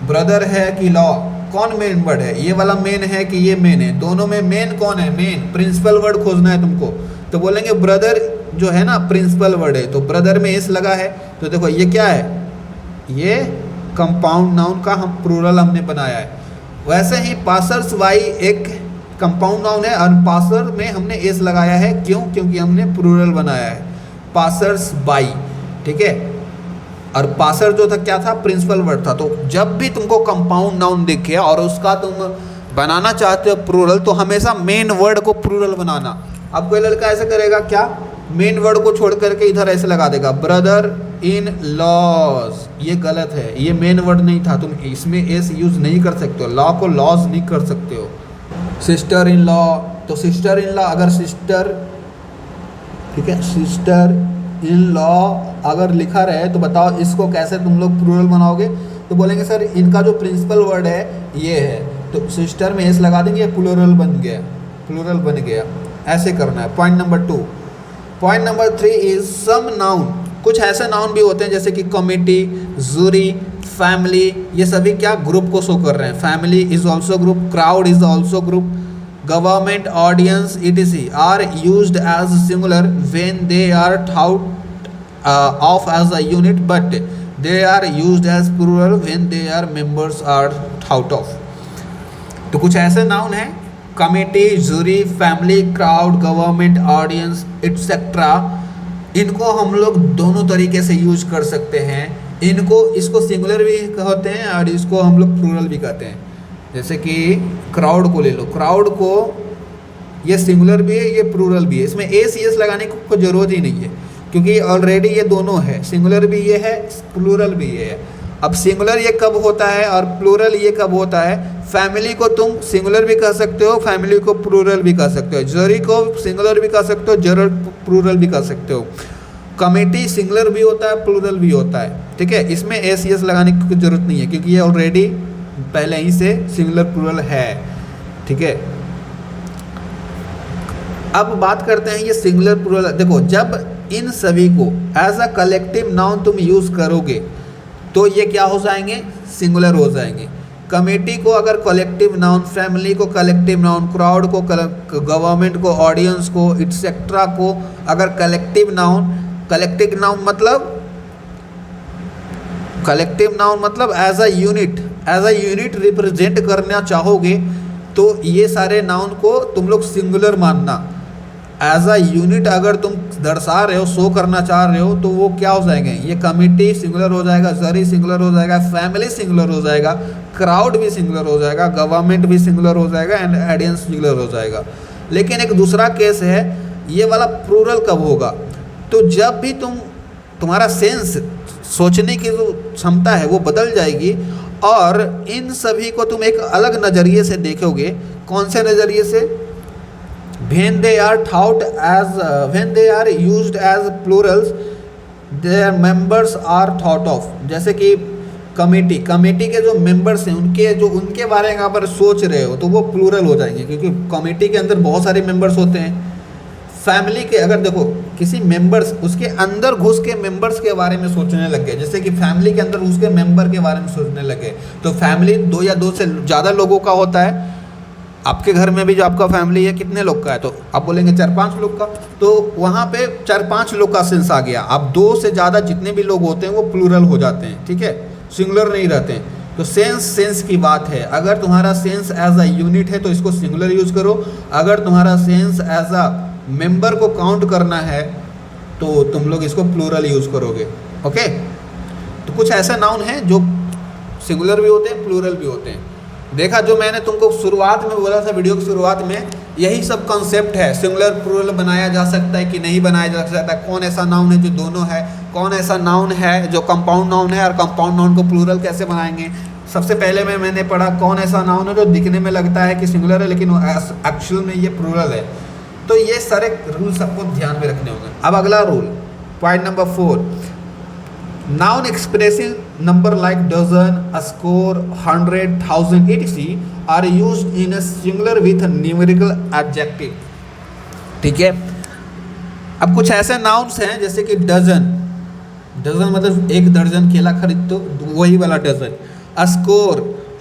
ब्रदर है कि लॉ, कौन मेन वर्ड है, ये वाला मेन है कि ये मेन है, दोनों में मेन कौन है, मेन। प्रिंसिपल वर्ड खोजना है तुमको, तो बोलेंगे ब्रदर जो है ना प्रिंसिपल वर्ड है, तो ब्रदर में एस लगा है, तो देखो ये क्या है, ये कंपाउंड नाउन का हम प्लूरल हमने बनाया है। वैसे ही पासर्स बाई एक कंपाउंड नाउन है और पासर में हमने एस लगाया है, क्यों, क्योंकि हमने प्लूरल बनाया है, पासर्स बाई। ठीक है, और पासर जो था क्या था, प्रिंसिपल वर्ड था। तो जब भी तुमको कंपाउंड नाउन दिखे और उसका तुम बनाना चाहते हो प्लूरल, तो हमेशा मेन वर्ड को प्लूरल बनाना। अब कोई लड़का ऐसे करेगा क्या, मेन वर्ड को छोड़ करके इधर ऐसे लगा देगा ब्रदर इन लॉज, ये गलत है, ये मेन वर्ड नहीं था, तुम इसमें एस यूज़ नहीं कर सकते हो, लॉ को लॉज नहीं कर सकते हो। सिस्टर इन लॉ, तो सिस्टर इन लॉ अगर सिस्टर, ठीक है, सिस्टर इन लॉ अगर लिखा रहे तो बताओ इसको कैसे तुम लोग प्लूरल बनाओगे। तो बोलेंगे सर इनका जो प्रिंसिपल वर्ड है ये है, तो सिस्टर में एस लगा देंगे, प्लूरल बन गया, प्लूरल बन गया। ऐसे करना है। Point number 2। Point number 3 is some noun, कुछ ऐसे नाउन भी होते हैं जैसे कि कमिटी, जूरी, फैमिली, ये सभी क्या ग्रुप को शो कर रहे हैं। Family is also group, crowd is also group, government, audience, etc are used as singular when they are thought of as a unit, but they are used as plural when they are members are thought of. तो कुछ ऐसे noun हैं, committee, jury, family, crowd, government, audience, et cetera, इनको हम लोग दोनों तरीके से यूज कर सकते हैं। इसको सिंगुलर भी कहते हैं और इसको हम लोग प्लूरल भी कहते हैं। जैसे कि क्राउड को ले लो, क्राउड को ये सिंगुलर भी है, ये प्लूरल भी है, इसमें एस एस लगाने की कोई ज़रूरत ही नहीं है क्योंकि ऑलरेडी ये दोनों है, सिंगुलर भी ये है, प्लूरल भी ये है। अब सिंगुलर ये कब होता है और प्लूरल ये कब होता है? फैमिली को तुम सिंगुलर भी कह सकते हो, फैमिली को प्लूरल भी कह सकते हो, जरी को सिंगुलर भी कह सकते हो, जरर प्लूरल भी कह सकते हो। कमेटी सिंगुलर भी होता है, प्लूरल भी होता है, ठीक है। इसमें एस यस लगाने की जरूरत नहीं है क्योंकि ये ऑलरेडी पहले ही से सिंगुलर प्लूरल है, ठीक है। अब बात करते हैं ये सिंगुलर प्लूरल। देखो, जब इन सभी को एज अ कलेक्टिव नाउन तुम यूज़ करोगे तो ये क्या हो जाएंगे? सिंगुलर हो जाएंगे। कमेटी को अगर कलेक्टिव नाउन, फैमिली को कलेक्टिव नाउन, क्राउड को, गवर्नमेंट को, ऑडियंस को, एटसेट्रा को अगर कलेक्टिव नाउन मतलब एज अ यूनिट रिप्रेजेंट करना चाहोगे तो ये सारे नाउन को तुम लोग सिंगुलर मानना। एज अ यूनिट अगर तुम दर्शा रहे हो, शो करना चाह रहे हो तो वो क्या हो जाएंगे? ये कमिटी सिंगुलर हो जाएगा, जरी सिंगुलर हो जाएगा, फैमिली सिंगुलर हो जाएगा, क्राउड भी सिंगुलर हो जाएगा, गवर्नमेंट भी सिंगुलर हो जाएगा एंड ऑडियंस सिंगुलर हो जाएगा। लेकिन एक दूसरा केस है, ये वाला प्लूरल कब होगा? तो जब भी तुम्हारा सेंस, सोचने की जो क्षमता है वो बदल जाएगी और इन सभी को तुम एक अलग नज़रिए से देखोगे। कौन से नज़रिए से? when they are used as plurals, their members are thought of। जैसे कि कमेटी के जो मेंबर्स हैं उनके बारे में अगर सोच रहे हो तो वो प्लूरल हो जाएंगे क्योंकि कमेटी के अंदर बहुत सारे मेंबर्स होते हैं। फैमिली के अगर देखो किसी मेंबर्स, उसके अंदर घुस के मेंबर्स के बारे में सोचने लग गए, जैसे कि फैमिली के अंदर घुस के मेंबर के बारे में सोचने लगे, तो फैमिली 2 या 2 से ज़्यादा लोगों का होता है। आपके घर में भी जो आपका फैमिली है कितने लोग का है? तो आप बोलेंगे 4-5 लोग का, तो वहाँ पे 4-5 लोग का सेंस आ गया। अब 2 से ज़्यादा जितने भी लोग होते हैं वो प्लूरल हो जाते हैं, ठीक है, सिंगुलर नहीं रहते हैं। तो सेंस की बात है। अगर तुम्हारा सेंस एज अ यूनिट है तो इसको सिंगुलर यूज़ करो। अगर तुम्हारा सेंस एज अ मेंबर को काउंट करना है तो तुम लोग इसको प्लूरल यूज़ करोगे, ओके। तो कुछ ऐसे नाउन हैं जो सिंगुलर भी होते हैं, प्लूरल भी होते हैं। देखा, जो मैंने तुमको शुरुआत में बोला था, वीडियो की शुरुआत में, यही सब कॉन्सेप्ट है। सिंगुलर प्लूरल बनाया जा सकता है कि नहीं बनाया जा सकता है, कौन ऐसा नाउन है जो दोनों है, कौन ऐसा नाउन है जो कंपाउंड नाउन है और कंपाउंड नाउन को प्लूरल कैसे बनाएंगे। सबसे पहले मैंने पढ़ा कौन ऐसा नाउन है जो दिखने में लगता है कि सिंगुलर है लेकिन एक्चुअल में ये प्लूरल है। तो ये सारे रूल सबको ध्यान में रखने होंगे। अब अगला rule, point number 4, noun expressing number like dozen, a score, 100, 1000 etc are used in a singular with a numerical adjective, ठीक है। अब कुछ ऐसे नाउन्स हैं जैसे कि डजन मतलब 1 दर्जन केला खरीद तो वही वाला डजन। a score,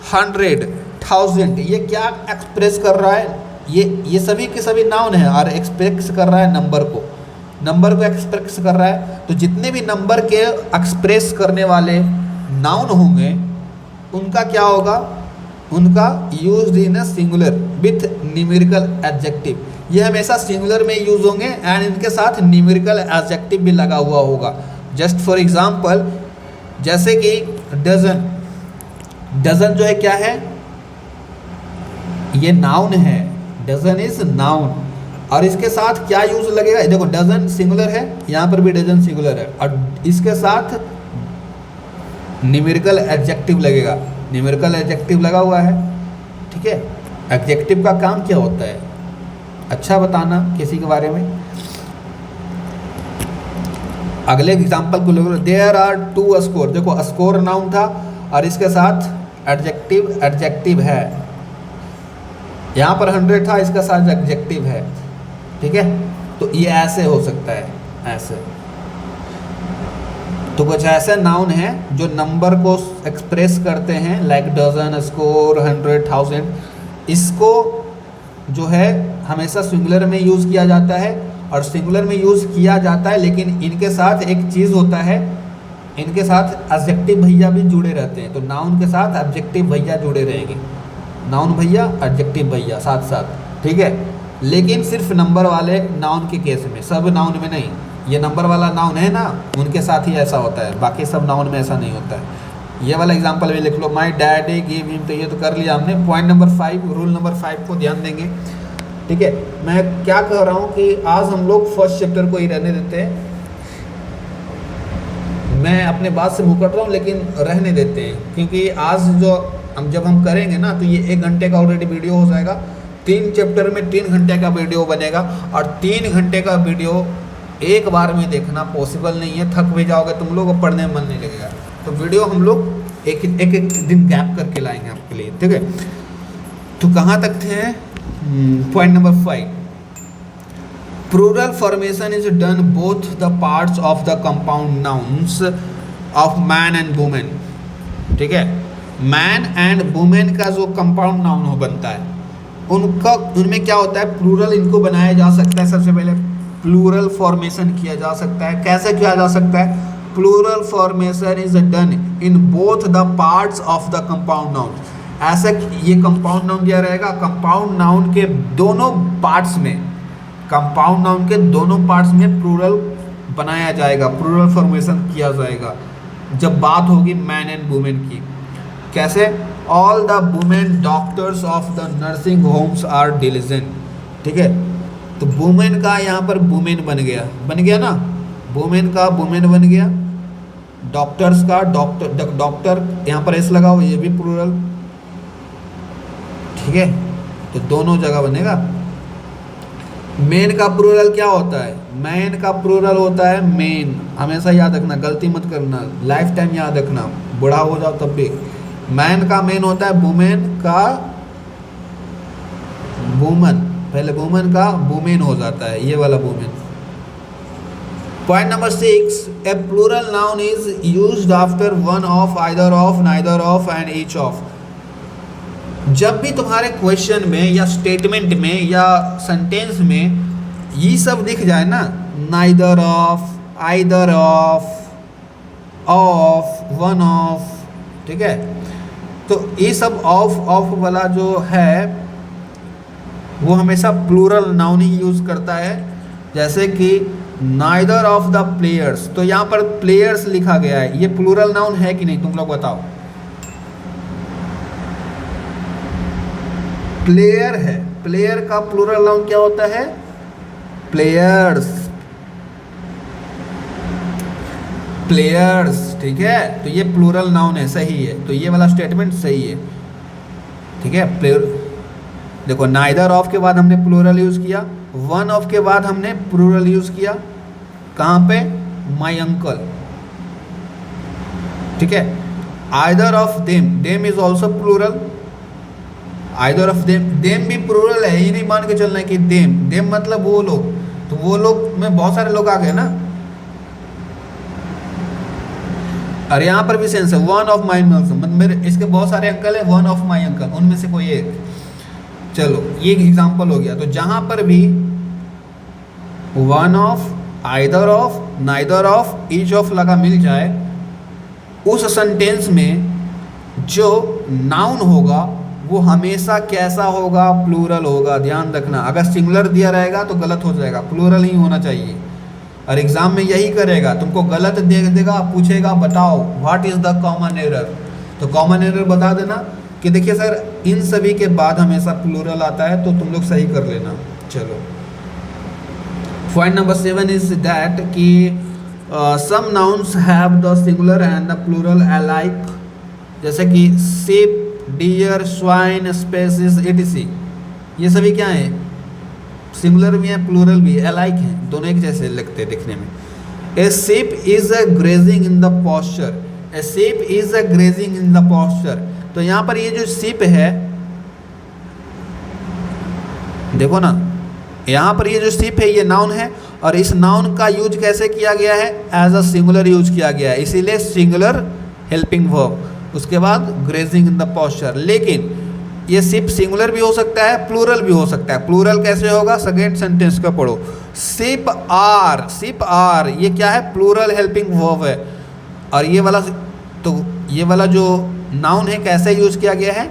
100, 1000 ये क्या एक्सप्रेस कर रहा है? ये सभी के सभी नाउन है और एक्सप्रेस कर रहा है नंबर को एक्सप्रेस कर रहा है। तो जितने भी नंबर के एक्सप्रेस करने वाले नाउन होंगे उनका क्या होगा? उनका used in a singular with numerical adjective. ये हमेशा सिंगुलर में यूज होंगे एंड इनके साथ न्यूमेरिकल एडजेक्टिव भी लगा हुआ होगा। जस्ट फॉर एग्जांपल, जैसे कि डजन जो है क्या है? ये नाउन है, डजन इज नाउन और इसके साथ क्या यूज लगेगा? देखो, डजन सिंगुलर है, यहाँ पर भी डजन सिंगुलर है और इसके साथ न्यूमेरिकल एडजेक्टिव लगेगा। न्यूमेरिकल एडजेक्टिव लगा हुआ है, ठीक है। एडजेक्टिव का काम क्या होता है? अच्छा बताना किसी के बारे में। अगले एग्जांपल को लो, देयर आर 2 स्कोर। देखो, स्कोर नाउन था और इसके साथ एडजेक्टिव है। यहाँ पर 100 था, इसका साथ एडजेक्टिव है, ठीक है। तो ये ऐसे हो सकता है, ऐसे। तो कुछ ऐसे नाउन हैं जो नंबर को एक्सप्रेस करते हैं, लाइक डजन, स्कोर, 100, 1000। इसको जो है हमेशा सिंगुलर में यूज़ किया जाता है और सिंगुलर में यूज़ किया जाता है, लेकिन इनके साथ एक चीज़ होता है, इनके साथ एडजेक्टिव भैया भी जुड़े रहते हैं। तो नाउन के साथ एडजेक्टिव भैया जुड़े रहेंगे, नाउन भैया, एडजेक्टिव भैया साथ साथ, ठीक है। लेकिन सिर्फ नंबर वाले नाउन के केस में, सब नाउन में नहीं। ये नंबर वाला नाउन है ना, उनके साथ ही ऐसा होता है, बाकी सब नाउन में ऐसा नहीं होता है। ये वाला एग्जांपल भी लिख लो, माय डैडी गिव हिम। तो ये तो कर लिया हमने। पॉइंट नंबर 5, रूल नंबर 5 को ध्यान देंगे, ठीक है। मैं क्या कह रहा हूँ कि आज हम लोग फर्स्ट चैप्टर को ही रहने देते हैं, मैं अपने बात से मुकर रहा हूँ लेकिन रहने देते हैं, क्योंकि आज जो जब हम करेंगे ना तो ये 1 घंटे का ऑलरेडी वीडियो हो जाएगा। 3 चैप्टर में 3 घंटे का वीडियो बनेगा, और 3 घंटे का वीडियो एक बार में देखना पॉसिबल नहीं है, थक भी जाओगे तुम लोग और पढ़ने में मन नहीं लगेगा। तो वीडियो हम लोग एक दिन गैप करके लाएंगे आपके लिए, ठीक है। तो कहाँ तक थे? Point number 5, plural formation is done both the parts of the compound nouns of man and women, ठीक है। मैन एंड वुमेन का जो कंपाउंड नाउन हो बनता है उनमें क्या होता है, प्लूरल इनको बनाया जा सकता है। सबसे पहले प्लूरल फॉर्मेशन किया जा सकता है। कैसे किया जा सकता है? Plural formation is done in both the parts of the compound noun. ऐसा ये कंपाउंड नाउन दिया रहेगा, कंपाउंड नाउन के दोनों पार्ट्स में, कंपाउंड नाउन के दोनों पार्ट्स में प्लूरल बनाया जाएगा, प्लूरल फॉर्मेशन किया जाएगा जब बात होगी मैन एंड वुमेन की। कैसे? All the women doctors of the nursing homes are diligent, ठीक है। तो वुमेन का यहाँ पर वुमेन बन गया ना, वुमेन का वुमेन बन गया। डॉक्टर्स का डॉक्टर यहाँ पर एस लगाओ, ये भी प्लूरल, ठीक है। तो दोनों जगह बनेगा। मेन का प्लूरल क्या होता है? मैन का प्लूरल होता है मेन। हमेशा याद रखना, गलती मत करना, लाइफ टाइम याद रखना, बूढ़ा हो जाओ तब भी। मैन का मेन होता है, वुमेन का वुमन, पहले वुमन का वुमेन हो जाता है, ये वाला women. Point number 6, a plural noun is used after one of, either of, neither of and each of. जब भी तुम्हारे क्वेश्चन में या स्टेटमेंट में या सेंटेंस में ये सब दिख जाए ना, neither of, either of, one of, ठीक है, तो ये सब ऑफ वाला जो है वो हमेशा प्लूरल नाउन ही यूज करता है। जैसे कि नाइदर ऑफ द प्लेयर्स, तो यहाँ पर प्लेयर्स लिखा गया है, ये प्लूरल नाउन है कि नहीं, तुम लोग बताओ। प्लेयर है, प्लेयर का प्लूरल नाउन क्या होता है? प्लेयर्स, प्लेयर्स, ठीक है। तो ये प्लूरल नाउन है, सही है, तो ये वाला स्टेटमेंट सही है, ठीक है। प्लेयर देखो, नाइदर ऑफ के बाद हमने प्लूरल यूज किया, वन ऑफ के बाद हमने प्लूरल यूज किया, कहाँ पे? माय अंकल, ठीक है। Either of them, them is also plural, either of them, them भी प्लूरल है, ये नहीं मान के चलना है कि देम, देम मतलब वो लोग, तो वो लोग में बहुत सारे लोग आ गए ना। और यहाँ पर भी सेंस है, वन ऑफ माई अंकल, मेरे इसके बहुत सारे अंकल है, वन ऑफ माई अंकल, उनमें से कोई एक। चलो ये एग्जांपल हो गया। तो जहाँ पर भी one of, either of, neither of, each of लगा मिल जाए, उस सेंटेंस में जो नाउन होगा वो हमेशा कैसा होगा? प्लूरल होगा। ध्यान रखना, अगर सिंगुलर दिया रहेगा तो गलत हो जाएगा, प्लूरल ही होना चाहिए। और एग्जाम में यही करेगा, तुमको गलत दे देगा, पूछेगा बताओ what is the common error, तो कॉमन एरर बता देना कि देखिए सर इन सभी के बाद हमेशा प्लूरल आता है, तो तुम लोग सही कर लेना। चलो पॉइंट नंबर 7 इज दैट कि some nouns have the singular and the plural alike, जैसे कि sheep, deer, swine, species, etc, ये सभी क्या है? सिंगुलर भी है, प्लूरल भी है, अलाइक हैं, दोनों एक जैसे लगते हैं दिखने में। A sheep is a grazing in the pasture, a sheep is a grazing in the pasture. तो यहाँ पर ये जो शिप है, देखो ना, यहाँ पर ये जो शिप है ये नाउन है, और इस नाउन का यूज कैसे किया गया है? एज अ सिंगुलर यूज किया गया है, इसीलिए सिंगुलर हेल्पिंग वर्ब, उसके बाद ग्रेजिंग इन द पॉस्चर। लेकिन ये शिप सिंगुलर भी हो सकता है, प्लूरल भी हो सकता है। प्लूरल कैसे होगा? सेकेंड सेंटेंस का पढ़ो, शिप आर, शिप आर, ये क्या है? प्लूरल हेल्पिंग वर्ब है। और ये वाला, तो ये वाला जो नाउन है कैसे यूज किया गया है?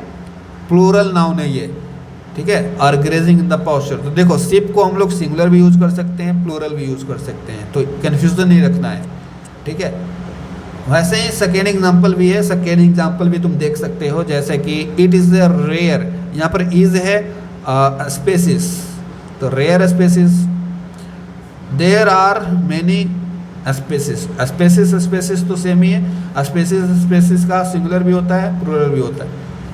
प्लूरल नाउन है ये, ठीक है। और ग्रेजिंग इन द पॉस्चर, तो देखो शिप को हम लोग सिंगुलर भी यूज कर सकते हैं, प्लूरल भी यूज कर सकते हैं, तो कन्फ्यूजन नहीं रखना है, ठीक है। वैसे ही सेकेंड एग्जाम्पल भी है, सेकेंड एग्जाम्पल भी तुम देख सकते हो, जैसे कि इट इज़ अ रेयर, यहाँ पर इज है स्पेसिस, तो rare species. There are many species, species species तो सेम ही है। स्पेसिस स्पेसिस का सिंगुलर भी होता है, प्लूरल भी होता है।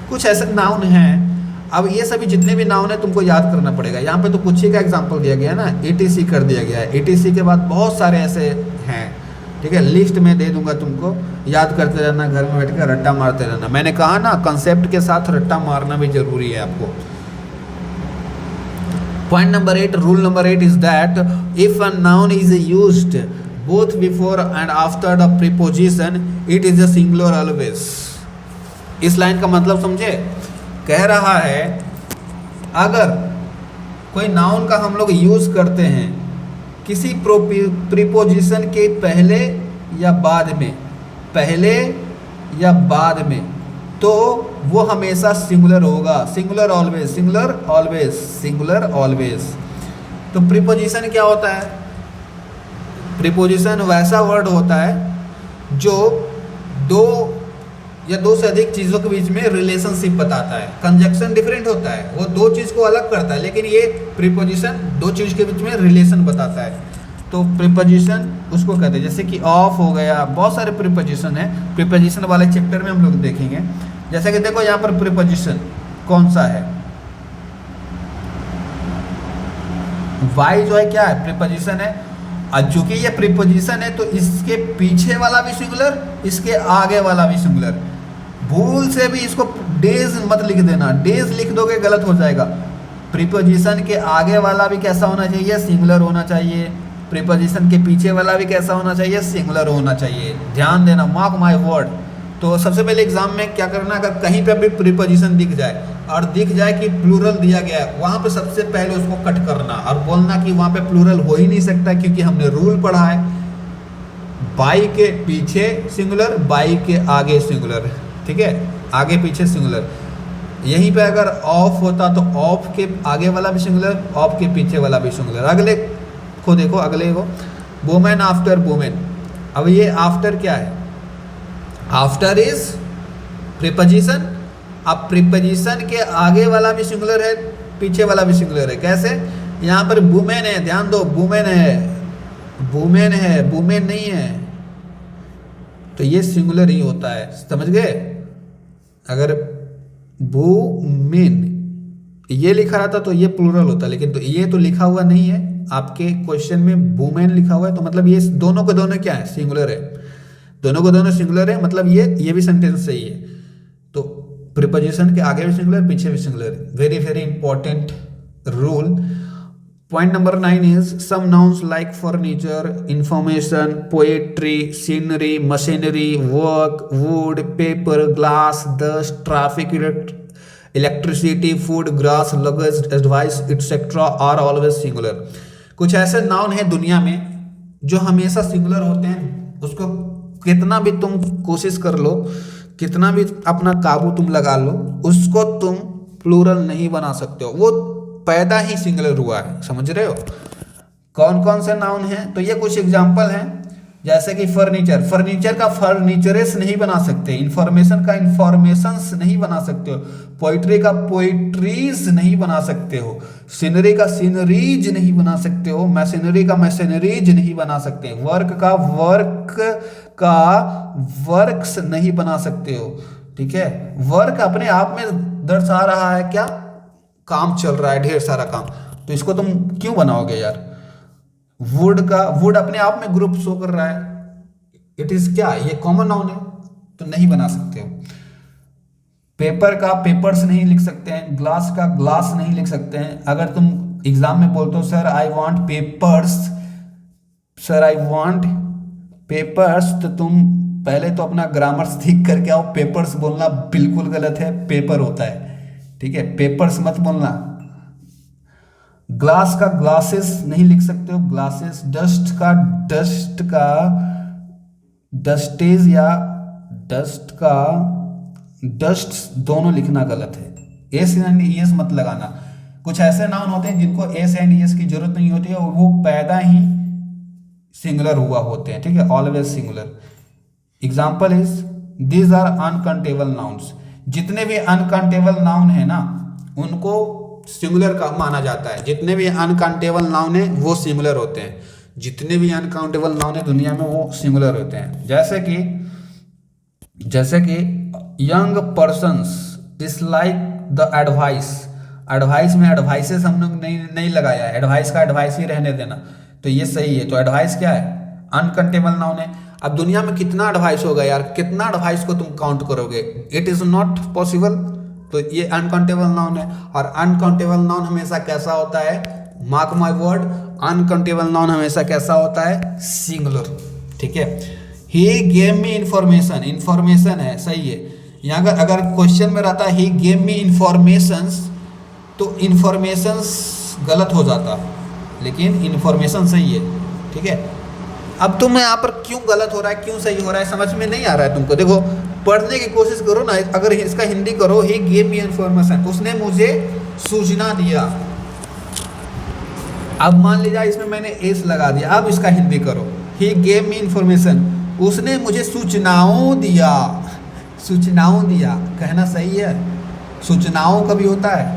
कुछ ऐसे नाउन हैं, अब ये सभी जितने भी नाउन है तुमको याद करना पड़ेगा। यहाँ पे तो कुछ ही का एग्जांपल दिया गया है ना, ईटीसी कर दिया गया है। ईटीसी के बाद बहुत सारे ऐसे हैं, ठीक है, लिस्ट में दे दूंगा तुमको, याद करते रहना, घर में बैठ कर रट्टा मारते रहना। मैंने कहा ना, कंसेप्ट के साथ रट्टा मारना भी जरूरी है आपको। Point number 8, rule number 8 is that if a noun is used both before and after the preposition it is a singular always। इस लाइन का मतलब समझे, कह रहा है अगर कोई नाउन का हम लोग यूज करते हैं किसी प्रीपोजिशन के पहले या बाद में, पहले या बाद में, तो वो हमेशा सिंगुलर होगा। Singular always, singular always, singular always. तो प्रीपोजिशन क्या होता है? प्रीपोजिशन वैसा वर्ड होता है जो दो या दो से अधिक चीज़ों के बीच में रिलेशनशिप बताता है। कंजक्शन डिफरेंट होता है, वो दो चीज़ को अलग करता है, लेकिन ये प्रीपोजिशन दो चीज़ के बीच में रिलेशन बताता है। तो प्रीपोजिशन उसको कहते हैं, जैसे कि ऑफ हो गया, बहुत सारे प्रीपोजिशन है। प्रीपोजिशन वाले चैप्टर में हम लोग देखेंगे। जैसे कि देखो यहाँ पर प्रीपोजिशन कौन सा है, वाई जो है क्या है, प्रीपोजिशन है। और चूंकि ये प्रीपोजिशन है तो इसके पीछे वाला भी सिंगुलर, इसके आगे वाला भी सिंगुलर। भूल से भी इसको डेज मत लिख देना, डेज लिख दोगे गलत हो जाएगा। प्रीपोजिशन के आगे वाला भी कैसा होना चाहिए, सिंगुलर होना चाहिए। प्रीपोजिशन के पीछे वाला भी कैसा होना चाहिए, सिंगुलर होना चाहिए। ध्यान देना, मार्क माय वर्ड। तो सबसे पहले एग्जाम में क्या करना, अगर कहीं पे भी प्रीपोजिशन दिख जाए और दिख जाए कि प्लूरल दिया गया है, वहाँ पे सबसे पहले उसको कट करना और बोलना कि वहाँ पे प्लूरल हो ही नहीं सकता, क्योंकि हमने रूल पढ़ा है बाई के पीछे सिंगुलर, बाई के आगे सिंगुलर, ठीक है, आगे पीछे सिंगुलर। यहीं पे अगर ऑफ होता तो ऑफ के आगे वाला भी सिंगुलर, ऑफ के पीछे वाला भी सिंगुलर। अगले को देखो, अगले को, वुमेन आफ्टर वुमेन। अब ये आफ्टर क्या है, आफ्टर इज प्रीपोजिशन। अब प्रीपोजिशन के आगे वाला भी सिंगुलर है, पीछे वाला भी सिंगुलर है। कैसे, यहाँ पर वुमेन है, ध्यान दो, वुमेन है, वुमेन है, वुमेन नहीं है, तो ये सिंगुलर ही होता है, समझ गए। अगर वुमेन ये लिखा रहता तो ये प्लूरल होता, लेकिन तो ये तो लिखा हुआ नहीं है आपके क्वेश्चन में, वुमेन लिखा हुआ है, तो मतलब ये दोनों के दोनों क्या है, सिंगुलर है। दोनों को दोनों सिंगुलर है, मतलब ये भी सेंटेंस सही है। तो प्रीपोजिशन के आगे भी सिंगुलर, पीछे भी singular. Very very important rule. Point number 9 is some nouns like furniture, information, poetry, scenery, machinery, work, wood, paper, glass, dust, traffic, electricity, food, grass, luggage, advice et cetera are always singular. कुछ ऐसे noun है दुनिया में जो हमेशा singular होते हैं, उसको कितना भी तुम कोशिश कर लो, कितना भी अपना काबू तुम लगा लो, उसको तुम प्लूरल नहीं बना सकते हो। वो पैदा ही सिंगुलर हुआ है, समझ रहे हो। कौन कौन से नाउन हैं, तो ये कुछ एग्जांपल हैं। जैसे कि फर्नीचर, फर्नीचर का फर्नीचरेस नहीं बना सकते, इंफॉर्मेशन का इंफॉर्मेशंस नहीं बना सकते हो, पोइट्री का पोइट्रीज नहीं बना सकते हो, सीनरी का सीनरीज नहीं बना सकते हो, मशीनरी का मशीनरीज नहीं बना सकते, वर्क का वर्क्स नहीं बना सकते हो, ठीक है। वर्क अपने आप में दर्शा रहा है क्या, काम चल रहा है, ढेर सारा काम, तो इसको तुम क्यों बनाओगे यार। वुड का, वुड अपने आप में ग्रुप शो कर रहा है, इट इज क्या, ये कॉमन नाउन है, तो नहीं बना सकते हो। पेपर का पेपर्स नहीं लिख सकते हैं, ग्लास का ग्लास नहीं लिख सकते हैं। अगर तुम एग्जाम में बोलते हो sir I want papers, sir I want papers, तो तुम पहले तो अपना ग्रामर सीख करके आओ। पेपर्स बोलना बिल्कुल गलत है, पेपर होता है, ठीक है, पेपर्स मत बोलना। ग्लास का ग्लासेस नहीं लिख सकते हो, ग्लासेस। डस्ट का डस्टेज या डस्ट का डस्ट, दोनों लिखना गलत है। एस एंड ईएस मत लगाना। कुछ ऐसे नाउन होते हैं जिनको एस एंड ईएस की जरूरत नहीं होती है, और वो पैदा ही सिंगुलर हुआ होते हैं, ठीक है, always singular. Example is these are uncountable nouns. जितने भी अनकाउंटेबल नाउन है ना, उनको सिंगुलर का माना जाता है। जितने भी अनकाउंटेबल नाउन है वो सिंगुलर होते हैं। जितने भी अनकाउंटेबल नाउन है दुनिया में वो सिंगुलर होते हैं। जैसे कि young persons dislike the advice. Advice में एडवाइसेस हम लोग नहीं लगाया है, एडवाइस का एडवाइस ही रहने देना, तो ये सही है। तो एडवाइस क्या है? अनकाउंटेबल नाउन है। अब दुनिया में कितना एडवाइस होगा यार, कितना एडवाइस को तुम काउंट करोगे? It is not possible. तो ये अनकाउंटेबल नाउन है। और अनकाउंटेबल नाउन हमेशा कैसा होता है? Mark my word, uncountable noun हमेशा कैसा होता है? सिंगुलर। ठीक है। He gave me information, information है, सही है। यहाँ अगर क्वेश्चन में रहता ही गेव मी इंफॉर्मेशंस, तो इंफॉर्मेशंस गलत हो जाता, लेकिन इंफॉर्मेशन सही है। ठीक है। अब तुम यहाँ पर क्यों गलत हो रहा है, क्यों सही हो रहा है, समझ में नहीं आ रहा है तुमको। देखो, पढ़ने की कोशिश करो ना। अगर इसका हिंदी करो, ही गेव मी इंफॉर्मेशन, उसने मुझे सूचना दिया। अब मान लीजिए इसमें मैंने एस लगा दिया। अब इसका हिंदी करो, ही गेव मी इंफॉर्मेशन, उसने मुझे सूचनाओं दिया। सूचनाओं दिया कहना सही है। सूचनाओं का भी होता है।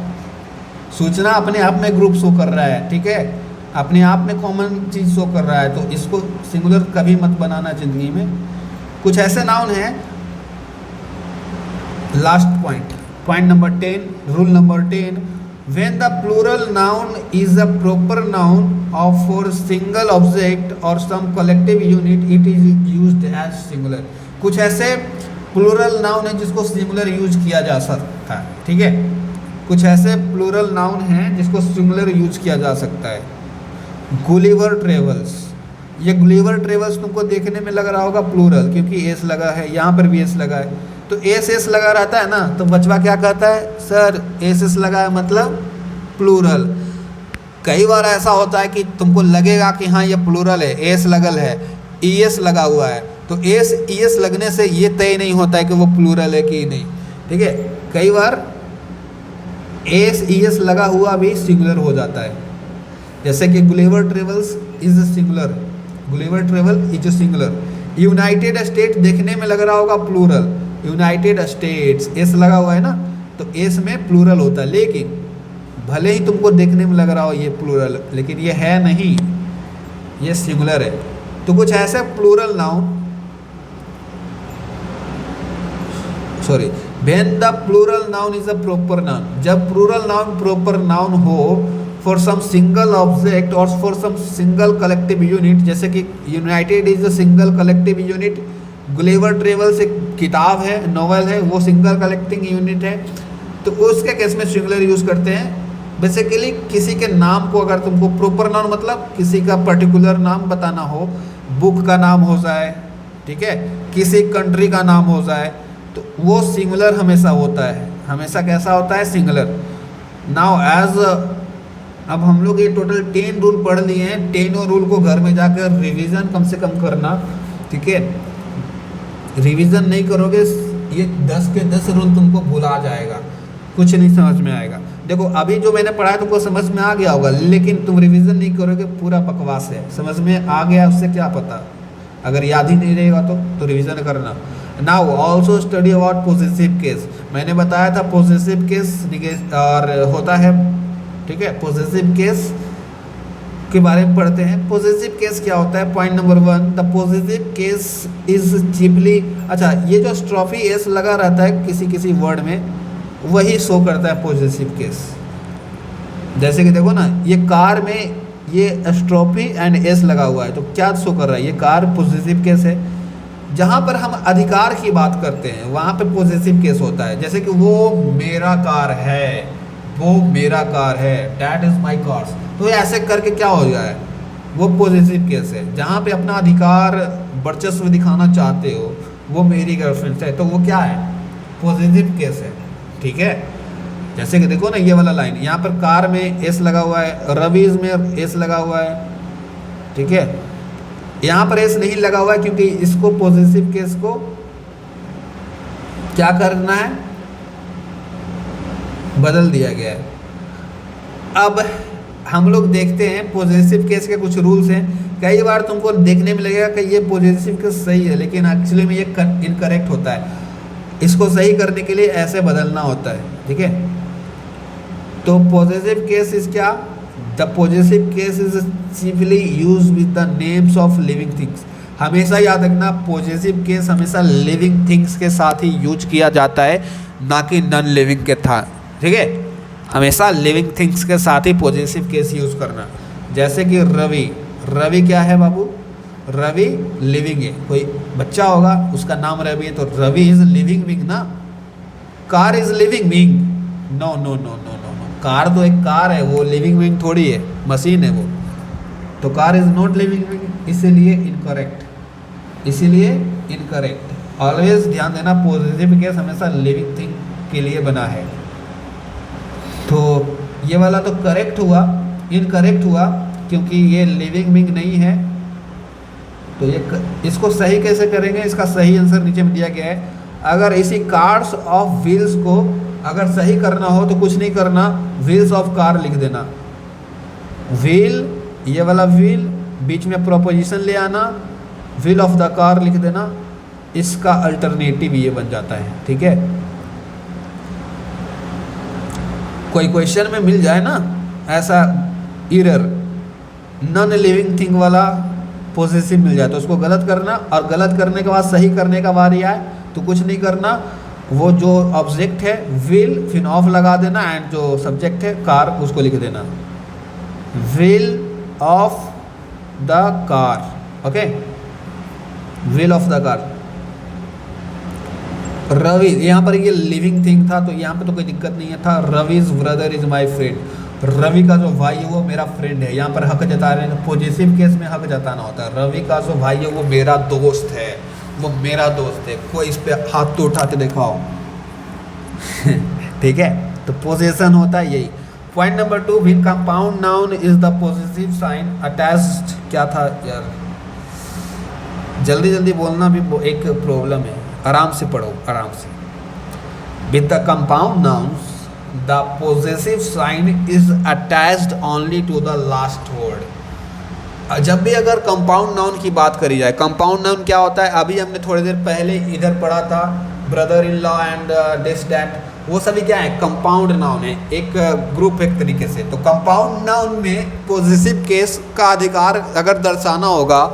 सूचना अपने आप में ग्रुप शो कर रहा है, ठीक है, अपने आप में कॉमन चीज़ शो कर रहा है, तो इसको सिंगुलर कभी मत बनाना जिंदगी में। कुछ ऐसे नाउन हैं। Last point number 10, rule number 10, when the plural noun is a proper noun of for single object or some collective unit, it is used as singular। कुछ ऐसे प्लूरल नाउन है जिसको सिंगुलर यूज किया जा सकता है। ठीक है। कुछ ऐसे प्लूरल नाउन हैं जिसको सिंगुलर यूज किया जा सकता है। गुलिवर ट्रेवल्स, ये गुलिवर ट्रेवल्स तुमको देखने में लग रहा होगा प्लूरल, क्योंकि एस लगा है, यहाँ पर भी एस लगा है, तो एस लगा रहता है ना, तो बचवा क्या कहता है? सर एस लगा है मतलब प्लूरल। कई बार ऐसा होता है कि तुमको लगेगा कि हाँ ये प्लूरल है, एस लगल है, ईएस लगा हुआ है, तो एस ईएस लगने से ये तय नहीं होता है कि वो प्लूरल है कि नहीं। ठीक है। कई बार एस ईएस लगा हुआ भी सिंगुलर हो जाता है, जैसे कि Gulliver travels is singular, Gulliver travel is singular. United state देखने में लग रहा होगा प्लूरल, यूनाइटेड स्टेट्स एस लगा हुआ है ना, तो एस में प्लूरल होता है, लेकिन भले ही तुमको देखने में लग रहा हो ये प्लूरल, लेकिन ये है नहीं, ये सिंगुलर है। तो कुछ ऐसे plural noun, sorry, when the plural noun is a proper noun, जब प्लूरल नाउन प्रॉपर नाउन हो फॉर सम सिंगल ऑब्जेक्ट और for some single collective unit, जैसे कि united is a single collective unit, Gulliver travels एक किताब है, novel है, वो सिंगल कलेक्टिंग यूनिट है, तो उसके केस में सिंगुलर यूज करते हैं। बेसिकली किसी के नाम को अगर तुमको प्रॉपर नाउन मतलब किसी का पर्टिकुलर नाम बताना हो, बुक का नाम हो जाए, ठीक है, किसी कंट्री का नाम हो जाए, तो वो सिंगुलर हमेशा होता है। हमेशा कैसा होता है? सिंगुलर। नाउ एज अब हम लोग ये टोटल 10 रूल पढ़ लिए हैं। 10 रूल को घर में जाकर रिवीजन कम से कम करना, ठीक है। रिवीजन नहीं करोगे ये 10 के 10 रूल तुमको भुला जाएगा, कुछ नहीं समझ में आएगा। देखो अभी जो मैंने पढ़ा है तुमको समझ में आ गया होगा, लेकिन तुम रिवीजन नहीं करोगे, पूरा बकवास है। समझ में आ गया उससे क्या पता, अगर याद ही नहीं रहेगा तो रिवीजन करना। Now also study about positive case. मैंने बताया था पॉजिटिव केस और होता है, ठीक है। पॉजिटिव केस के बारे में पढ़ते हैं। पॉजिटिव केस क्या होता है? Point number 1, the positive case is cheaply, अच्छा ये जो स्ट्रॉफी एस लगा रहता है किसी किसी वर्ड में, वही शो करता है पॉजिटिव केस। जैसे कि देखो ना, ये कार में ये स्ट्रॉफी एंड एस लगा हुआ है, तो क्या शो कर रहा है? ये कार पॉजिटिव केस है। जहाँ पर हम अधिकार की बात करते हैं वहाँ पे पॉजिटिव केस होता है, जैसे कि वो मेरा कार है, वो मेरा कार है, डैट इज माई कार्स, तो ऐसे करके क्या हो गया है? वो पॉजिटिव केस है। जहाँ पे अपना अधिकार वर्चस्व दिखाना चाहते हो, वो मेरी गर्लफ्रेंड है, तो वो क्या है? पॉजिटिव केस है, ठीक है। जैसे कि देखो ना ये वाला लाइन, यहाँ पर कार में एस लगा हुआ है, रवीज में एस लगा हुआ है, ठीक है। यहाँ पर एस नहीं लगा हुआ है क्योंकि इसको पॉजिटिव केस को क्या करना है? बदल दिया गया है। अब हम लोग देखते हैं पॉजिटिव केस के कुछ रूल्स हैं। कई बार तुमको देखने में लगेगा कि ये पॉजिटिव केस सही है, लेकिन एक्चुअली में ये इनकरेक्ट होता है। इसको सही करने के लिए ऐसे बदलना होता है, ठीक है। तो पॉजिटिव केस इज क्या? The possessive case is chiefly use with the names of living things. हमेशा याद रखना पॉजेसिव केस हमेशा लिविंग थिंग्स के साथ ही यूज किया जाता है, ना कि नॉन लिविंग के था। ठीक है, हमेशा लिविंग थिंग्स के साथ ही पॉजेसिव केस यूज करना। जैसे कि रवि, रवि क्या है बाबू? रवि लिविंग है, कोई बच्चा होगा उसका नाम रवि है तो रवि इज लिविंग बीइंग ना। Car is living being? No no no no no no, car तो एक कार है, वो लिविंग बीइंग थोड़ी है, मशीन है वो। तो car is not living being, इसीलिए इनकरेक्ट, इसीलिए इनकरेक्ट। ऑलवेज ध्यान देना पॉजिटिव केस हमेशा लिविंग थिंग के लिए बना है। तो ये वाला तो करेक्ट हुआ, इनकरेक्ट हुआ क्योंकि ये लिविंग बीइंग नहीं है। तो ये इसको सही कैसे करेंगे? इसका सही आंसर नीचे में दिया गया है। अगर इसी कार्स ऑफ व्हील्स को अगर सही करना हो तो कुछ नहीं करना, व्हील्स ऑफ कार लिख देना। व्हील, ये वाला व्हील, बीच में प्रोपोजिशन ले आना, व्हील ऑफ द कार लिख देना। इसका अल्टरनेटिव ये बन जाता है। ठीक है, कोई क्वेश्चन में मिल जाए ना ऐसा एरर, नॉन लिविंग थिंग वाला पॉजिटिव मिल जाए तो उसको गलत करना, और गलत करने के बाद सही करने का बारी आए तो कुछ नहीं करना, वो जो ऑब्जेक्ट है व्हील फिर ऑफ लगा देना, एंड जो सब्जेक्ट है कार उसको लिख देना, wheel of the car. Okay, wheel of the car. Ravi, यहाँ पर ये लिविंग थिंग था तो यहाँ पे तो कोई दिक्कत नहीं है था। Ravi's brother is my friend, Ravi का जो भाई है वो मेरा फ्रेंड है। यहाँ पर हक जता रहे हैं, पॉजिटिव केस में हक जताना होता है। रवि का जो भाई है वो मेरा दोस्त है, वो मेरा दोस्त है। कोई इस पे हाथ तो उठा के दिखाओ। ठीक है, तो पोजेशन होता है यही। Point number 2, when compound noun is the positive sign attached. क्या था यार, जल्दी जल्दी बोलना भी एक प्रॉब्लम है, आराम से पढ़ो, आराम से। With the compound nouns the possessive sign is attached only to the last word. जब भी अगर कंपाउंड नाउन की बात करी जाए, कंपाउंड नाउन क्या होता है? अभी हमने थोड़ी देर पहले इधर पढ़ा था, brother in law and this that, वो सभी क्या है? कंपाउंड नाउन है, एक ग्रुप एक तरीके से। तो कंपाउंड नाउन में पॉजिटिव केस का अधिकार अगर दर्शाना होगा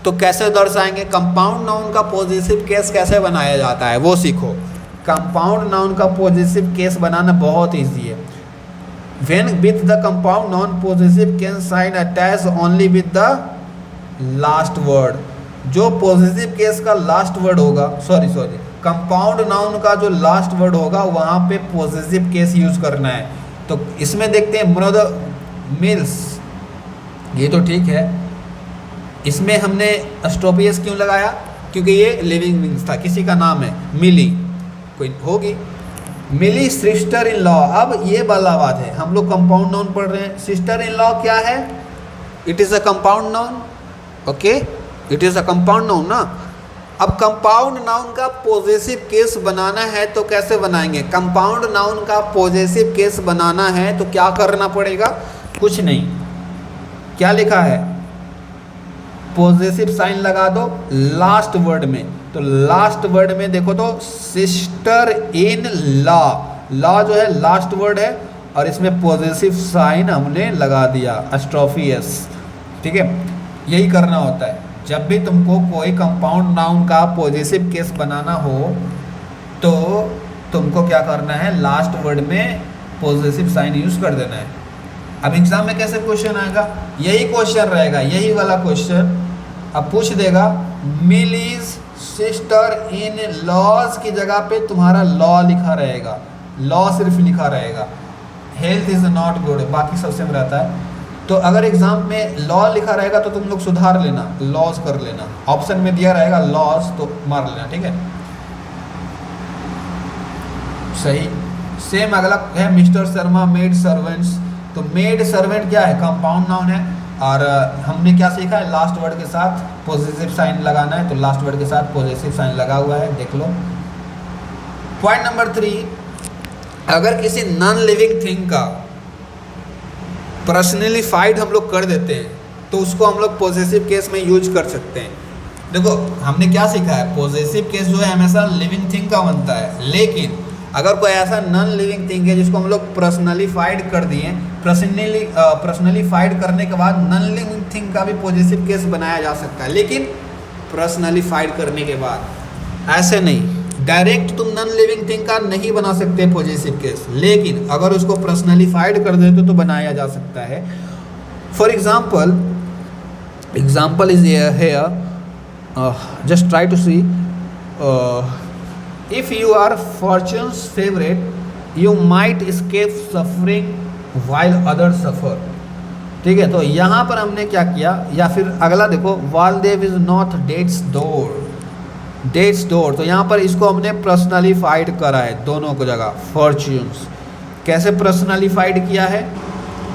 तो कैसे दर्शाएंगे? कंपाउंड नाउन का पॉजिटिव केस कैसे बनाया जाता है वो सीखो। कंपाउंड नाउन का पॉजिटिव केस बनाना बहुत ईजी है। When with the compound noun positive case sign attach only with the last word. जो पॉजिटिव केस का लास्ट वर्ड होगा, सॉरी कंपाउंड नाउन का जो लास्ट वर्ड होगा वहाँ पे पॉजिटिव केस यूज करना है। तो इसमें देखते हैं मृद मिल्स, ये तो ठीक है। इसमें हमने स्टोपियस क्यों लगाया? क्योंकि ये लिविंग बीइंग्स था, किसी का नाम है मिली, कोई होगी मिली सिस्टर इन लॉ। अब ये वाला बात है, हम लोग कंपाउंड नाउन पढ़ रहे हैं। सिस्टर इन लॉ क्या है? It is a compound noun. Okay, it is a compound noun ना। अब कंपाउंड नाउन का पॉजिटिव केस बनाना है तो कैसे बनाएंगे? कंपाउंड नाउन का पॉजिटिव केस बनाना है तो क्या करना पड़ेगा? कुछ नहीं, क्या लिखा है? पॉजिटिव साइन लगा दो लास्ट वर्ड में। तो लास्ट वर्ड में देखो तो सिस्टर इन लॉ, लॉ जो है लास्ट वर्ड है और इसमें पॉजिटिव साइन हमने लगा दिया एस्ट्रोफियस। ठीक है, यही करना होता है। जब भी तुमको कोई कंपाउंड नाउन का पॉजिटिव केस बनाना हो तो तुमको क्या करना है? लास्ट वर्ड में पॉजिटिव साइन यूज कर देना है। अब एग्जाम में कैसे क्वेश्चन आएगा? यही क्वेश्चन रहेगा, यही वाला क्वेश्चन। अब पूछ देगा मिलीज सिस्टर इन लॉज की जगह पे तुम्हारा लॉ लिखा रहेगा, लॉ सिर्फ लिखा रहेगा। हेल्थ इज नॉट गुड, बाकी सब सेम रहता है। तो अगर एग्जाम में लॉ लिखा रहेगा तो तुम लोग सुधार लेना, लॉज कर लेना। ऑप्शन में दिया रहेगा लॉज तो मार लेना। ठीक है, सही। सेम अगला है मिस्टर शर्मा मेड सर्वेंट्स। तो मेड सर्वेंट क्या है? कंपाउंड नाउन है। और हमने क्या सीखा है? लास्ट वर्ड के साथ पॉजिटिव साइन लगाना है, तो लास्ट वर्ड के साथ पॉजिटिव साइन लगा हुआ है, देख लो। पॉइंट नंबर 3, अगर किसी नॉन लिविंग थिंग का पर्सनलिफाइड हम लोग कर देते हैं तो उसको हम लोग पॉजिटिव केस में यूज कर सकते हैं। देखो हमने क्या सीखा है? पॉजिटिव केस जो है हमेशा लिविंग थिंग का बनता है, लेकिन अगर कोई ऐसा नॉन लिविंग थिंग है जिसको हम लोग पर्सनलीफाइड कर दिए, पर्सनलीफाइड करने के बाद नॉन लिविंग थिंग का भी पॉजिटिव केस बनाया जा सकता है, लेकिन पर्सनलीफाइड करने के बाद, ऐसे नहीं डायरेक्ट तुम नॉन लिविंग थिंग का नहीं बना सकते पॉजिटिव केस, लेकिन अगर उसको पर्सनलीफाइड कर देते तो बनाया जा सकता है। For example is here, just try to see, if you are fortune's favorite you might escape suffering while others suffer। ठीक है, तो यहाँ पर हमने क्या किया, या फिर अगला देखो, वालदेव इज नॉट डेट्स डोर, तो यहाँ पर इसको हमने पर्सनलीफाइड करा है दोनों को जगह, फॉर्च्यून्स। कैसे पर्सनलीफाइड किया है,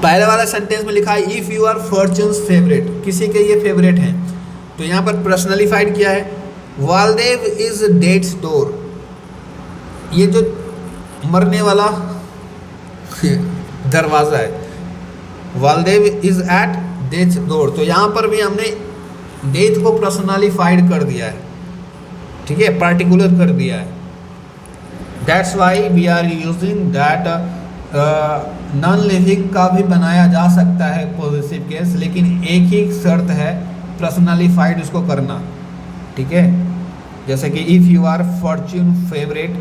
पहले वाला सेंटेंस में लिखा है if you are fortune's favourite, किसी के ये फेवरेट हैं, तो यहाँ पर पर्सनलीफाइड किया है। वालदेव इज डेट्स डोर, ये जो मरने वाला दरवाज़ा है, वालदेव इज एट डेट्स डोर, तो यहाँ पर भी हमने डेथ को पर्सनलीफाइड कर दिया है, ठीक है, पार्टिकुलर कर दिया है। That's why we are using that. Non living का भी बनाया जा सकता है पॉजिटिव केस, लेकिन एक ही शर्त है, पर्सनलीफाइड उसको करना, ठीक है। जैसे कि if you are fortune favourite,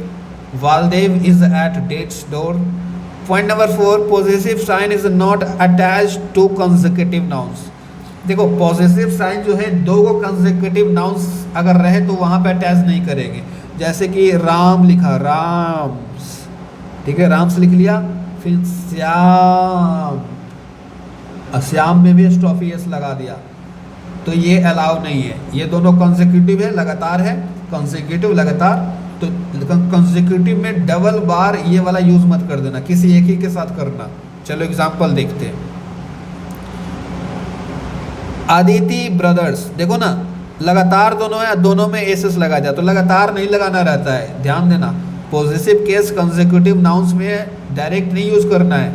Baldev is at death's door. Point number 4, positive sign is not attached to consecutive nouns. देखो पॉजिटिव साइन जो है, दो को कंसेक्यूटिव नाउन्स अगर रहे तो वहाँ पे अटैच नहीं करेंगे। जैसे कि राम लिखा, राम्स, ठीक है, राम्स लिख लिया, फिर श्याम, श्याम में भी स्टॉफी एस लगा दिया, तो ये अलाउ नहीं है। ये दोनों कंसेक्यूटिव है, लगातार है, कंसेक्यूटिव लगातार, तो कंसेक्यूटिव में डबल बार ये वाला यूज मत कर देना, किसी एक ही के साथ करना। चलो एग्जांपल देखते हैं। आदिति ब्रदर्स, देखो ना लगातार दोनों है, दोनों में एसएस लगा जाए, तो लगातार नहीं लगाना रहता है, ध्यान देना। पॉजिटिव केस कंसेक्यूटिव नाउन्स में डायरेक्ट नहीं यूज करना है।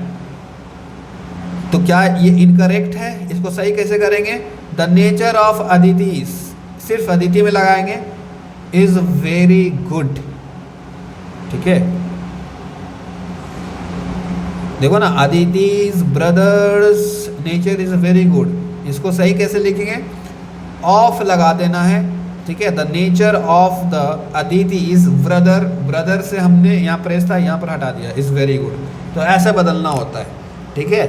तो क्या ये इनकरेक्ट है, इसको सही कैसे करेंगे? द नेचर ऑफ अदिति, सिर्फ अदिति में लगाएंगे, इज वेरी गुड, ठीक है। देखो ना, Aditi's brother's nature is very good, इसको सही कैसे लिखेंगे? ऑफ लगा देना है, ठीक है। The nature of the Aditi is brother, brother से हमने यहाँ प्रेस था, यहाँ पर हटा दिया, इज वेरी गुड, तो ऐसे बदलना होता है, ठीक है।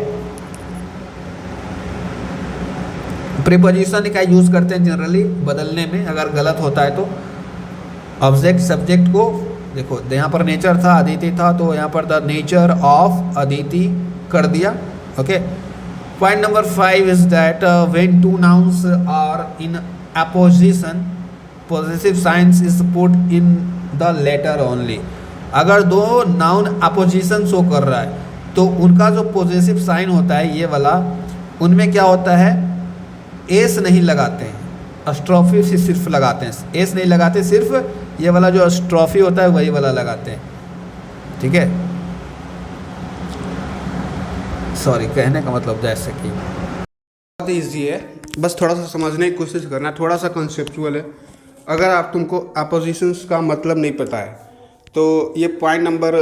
प्रीपोजिशन का यूज करते हैं जनरली बदलने में, अगर गलत होता है तो। ऑब्जेक्ट सब्जेक्ट को देखो, यहाँ पर नेचर था, अदिति था, तो यहाँ पर द नेचर ऑफ अदिति कर दिया, okay. Point number 5 is that when two nouns are in apposition, positive science is put in the latter only. अगर दो नाउन अपोजिशन शो कर रहा है तो उनका जो पॉजिटिव साइन होता है ये वाला, उनमें क्या होता है, एस नहीं लगाते हैं, अस्ट्रॉफी से सिर्फ लगाते हैं, एस नहीं लगाते, सिर्फ ये वाला जो अस्ट्रॉफी होता है वही वाला लगाते हैं, ठीक है। सॉरी, कहने का मतलब जैसे कि बहुत ईजी है, बस थोड़ा सा समझने की कोशिश करना, थोड़ा सा कॉन्सेप्चुअल है। अगर आप तुमको अपोजिशंस का मतलब नहीं पता है तो ये पॉइंट नंबर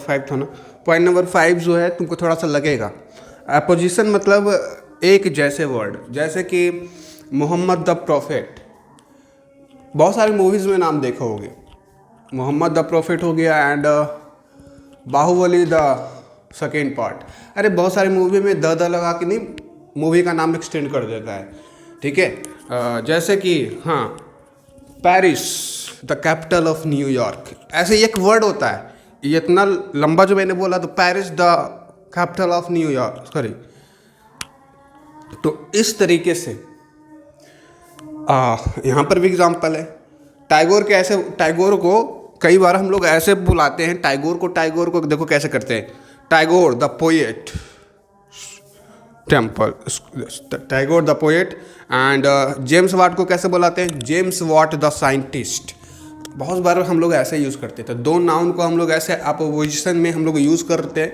5 था ना, पॉइंट नंबर 5 जो है तुमको थोड़ा सा लगेगा। अपोजिशन मतलब एक जैसे वर्ड, जैसे कि मोहम्मद द प्रॉफिट, बहुत सारी मूवीज़ में नाम देखा होगे, मोहम्मद द प्रॉफिट हो गया, and Baahubali the second part. अरे बहुत सारी मूवी में द लगा के नहीं मूवी का नाम एक्सटेंड कर देता है, ठीक है। जैसे कि हाँ, Paris the capital of New York, ऐसे एक वर्ड होता है, ये इतना लंबा जो मैंने बोला, तो Paris the capital of New York, sorry. तो इस तरीके से यहाँ पर भी एग्जाम्पल है। टैगोर के ऐसे, टैगोर को कई बार हम लोग ऐसे बुलाते हैं, टैगोर को देखो कैसे करते हैं, Tagore the poet, temple, Tagore the poet. And James Watt को कैसे बुलाते हैं, जेम्स वाट द साइंटिस्ट। बहुत बार हम लोग ऐसे यूज़ करते थे, दो नाउन को हम लोग ऐसे अपोजिशन में हम लोग यूज़ करते हैं।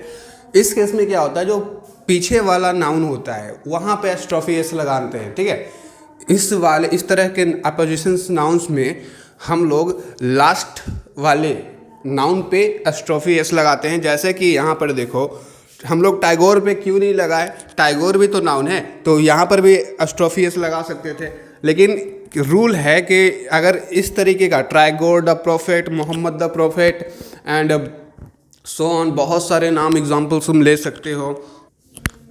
इस केस में क्या होता है, जो पीछे वाला नाउन होता है वहाँ पे एस्ट्रॉफी एस लगाते हैं, ठीक है। इस तरह के अपोजिशन नाउन्स में हम लोग लास्ट वाले नाउन पे एस्ट्रोफी एस लगाते हैं। जैसे कि यहाँ पर देखो, हम लोग टैगोर पे क्यों नहीं लगाए, टैगोर भी तो नाउन है, तो यहाँ पर भी एस्ट्रोफी एस लगा सकते थे। लेकिन रूल है कि अगर इस तरीके का Tagore the prophet, Muhammad the prophet and so on, बहुत सारे नाम एग्जाम्पल्स तुम ले सकते हो।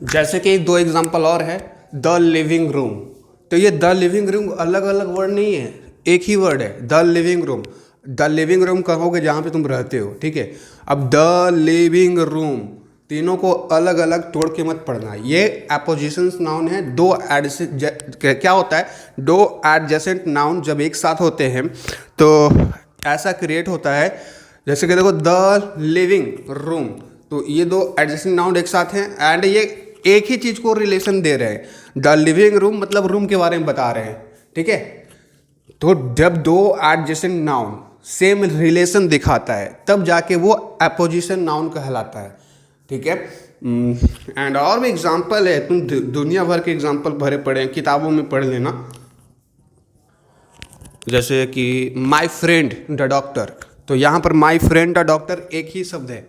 जैसे कि 2 एग्जाम्पल और है, द लिविंग रूम। तो ये द लिविंग रूम अलग अलग वर्ड नहीं है, एक ही वर्ड है, the living room. The living room कहोगे जहाँ पे तुम रहते हो, ठीक है। अब द लिविंग रूम, तीनों को अलग अलग तोड़ के मत पढ़ना। ये एपोजिशंस नाउन है। क्या होता है, 2 एडजेसेंट नाउन जब एक साथ होते हैं तो ऐसा क्रिएट होता है, जैसे कि देखो द लिविंग रूम, तो ये 2 एडजेसेंट नाउन एक साथ हैं एंड ये एक ही चीज़ को रिलेशन दे रहे हैं। द लिविंग रूम मतलब रूम के बारे में बता रहे हैं, ठीक है। तो जब 2 एडजेसेंट नाउन सेम रिलेशन दिखाता है तब जाके वो एपोजिशन नाउन कहलाता है, ठीक है। एंड और भी एग्जाम्पल है, तुम दुनिया भर के एग्जाम्पल भरे पड़े हैं, किताबों में पढ़ लेना। जैसे कि माई फ्रेंड द डॉक्टर, तो यहाँ पर माई फ्रेंड द डॉक्टर एक ही शब्द है,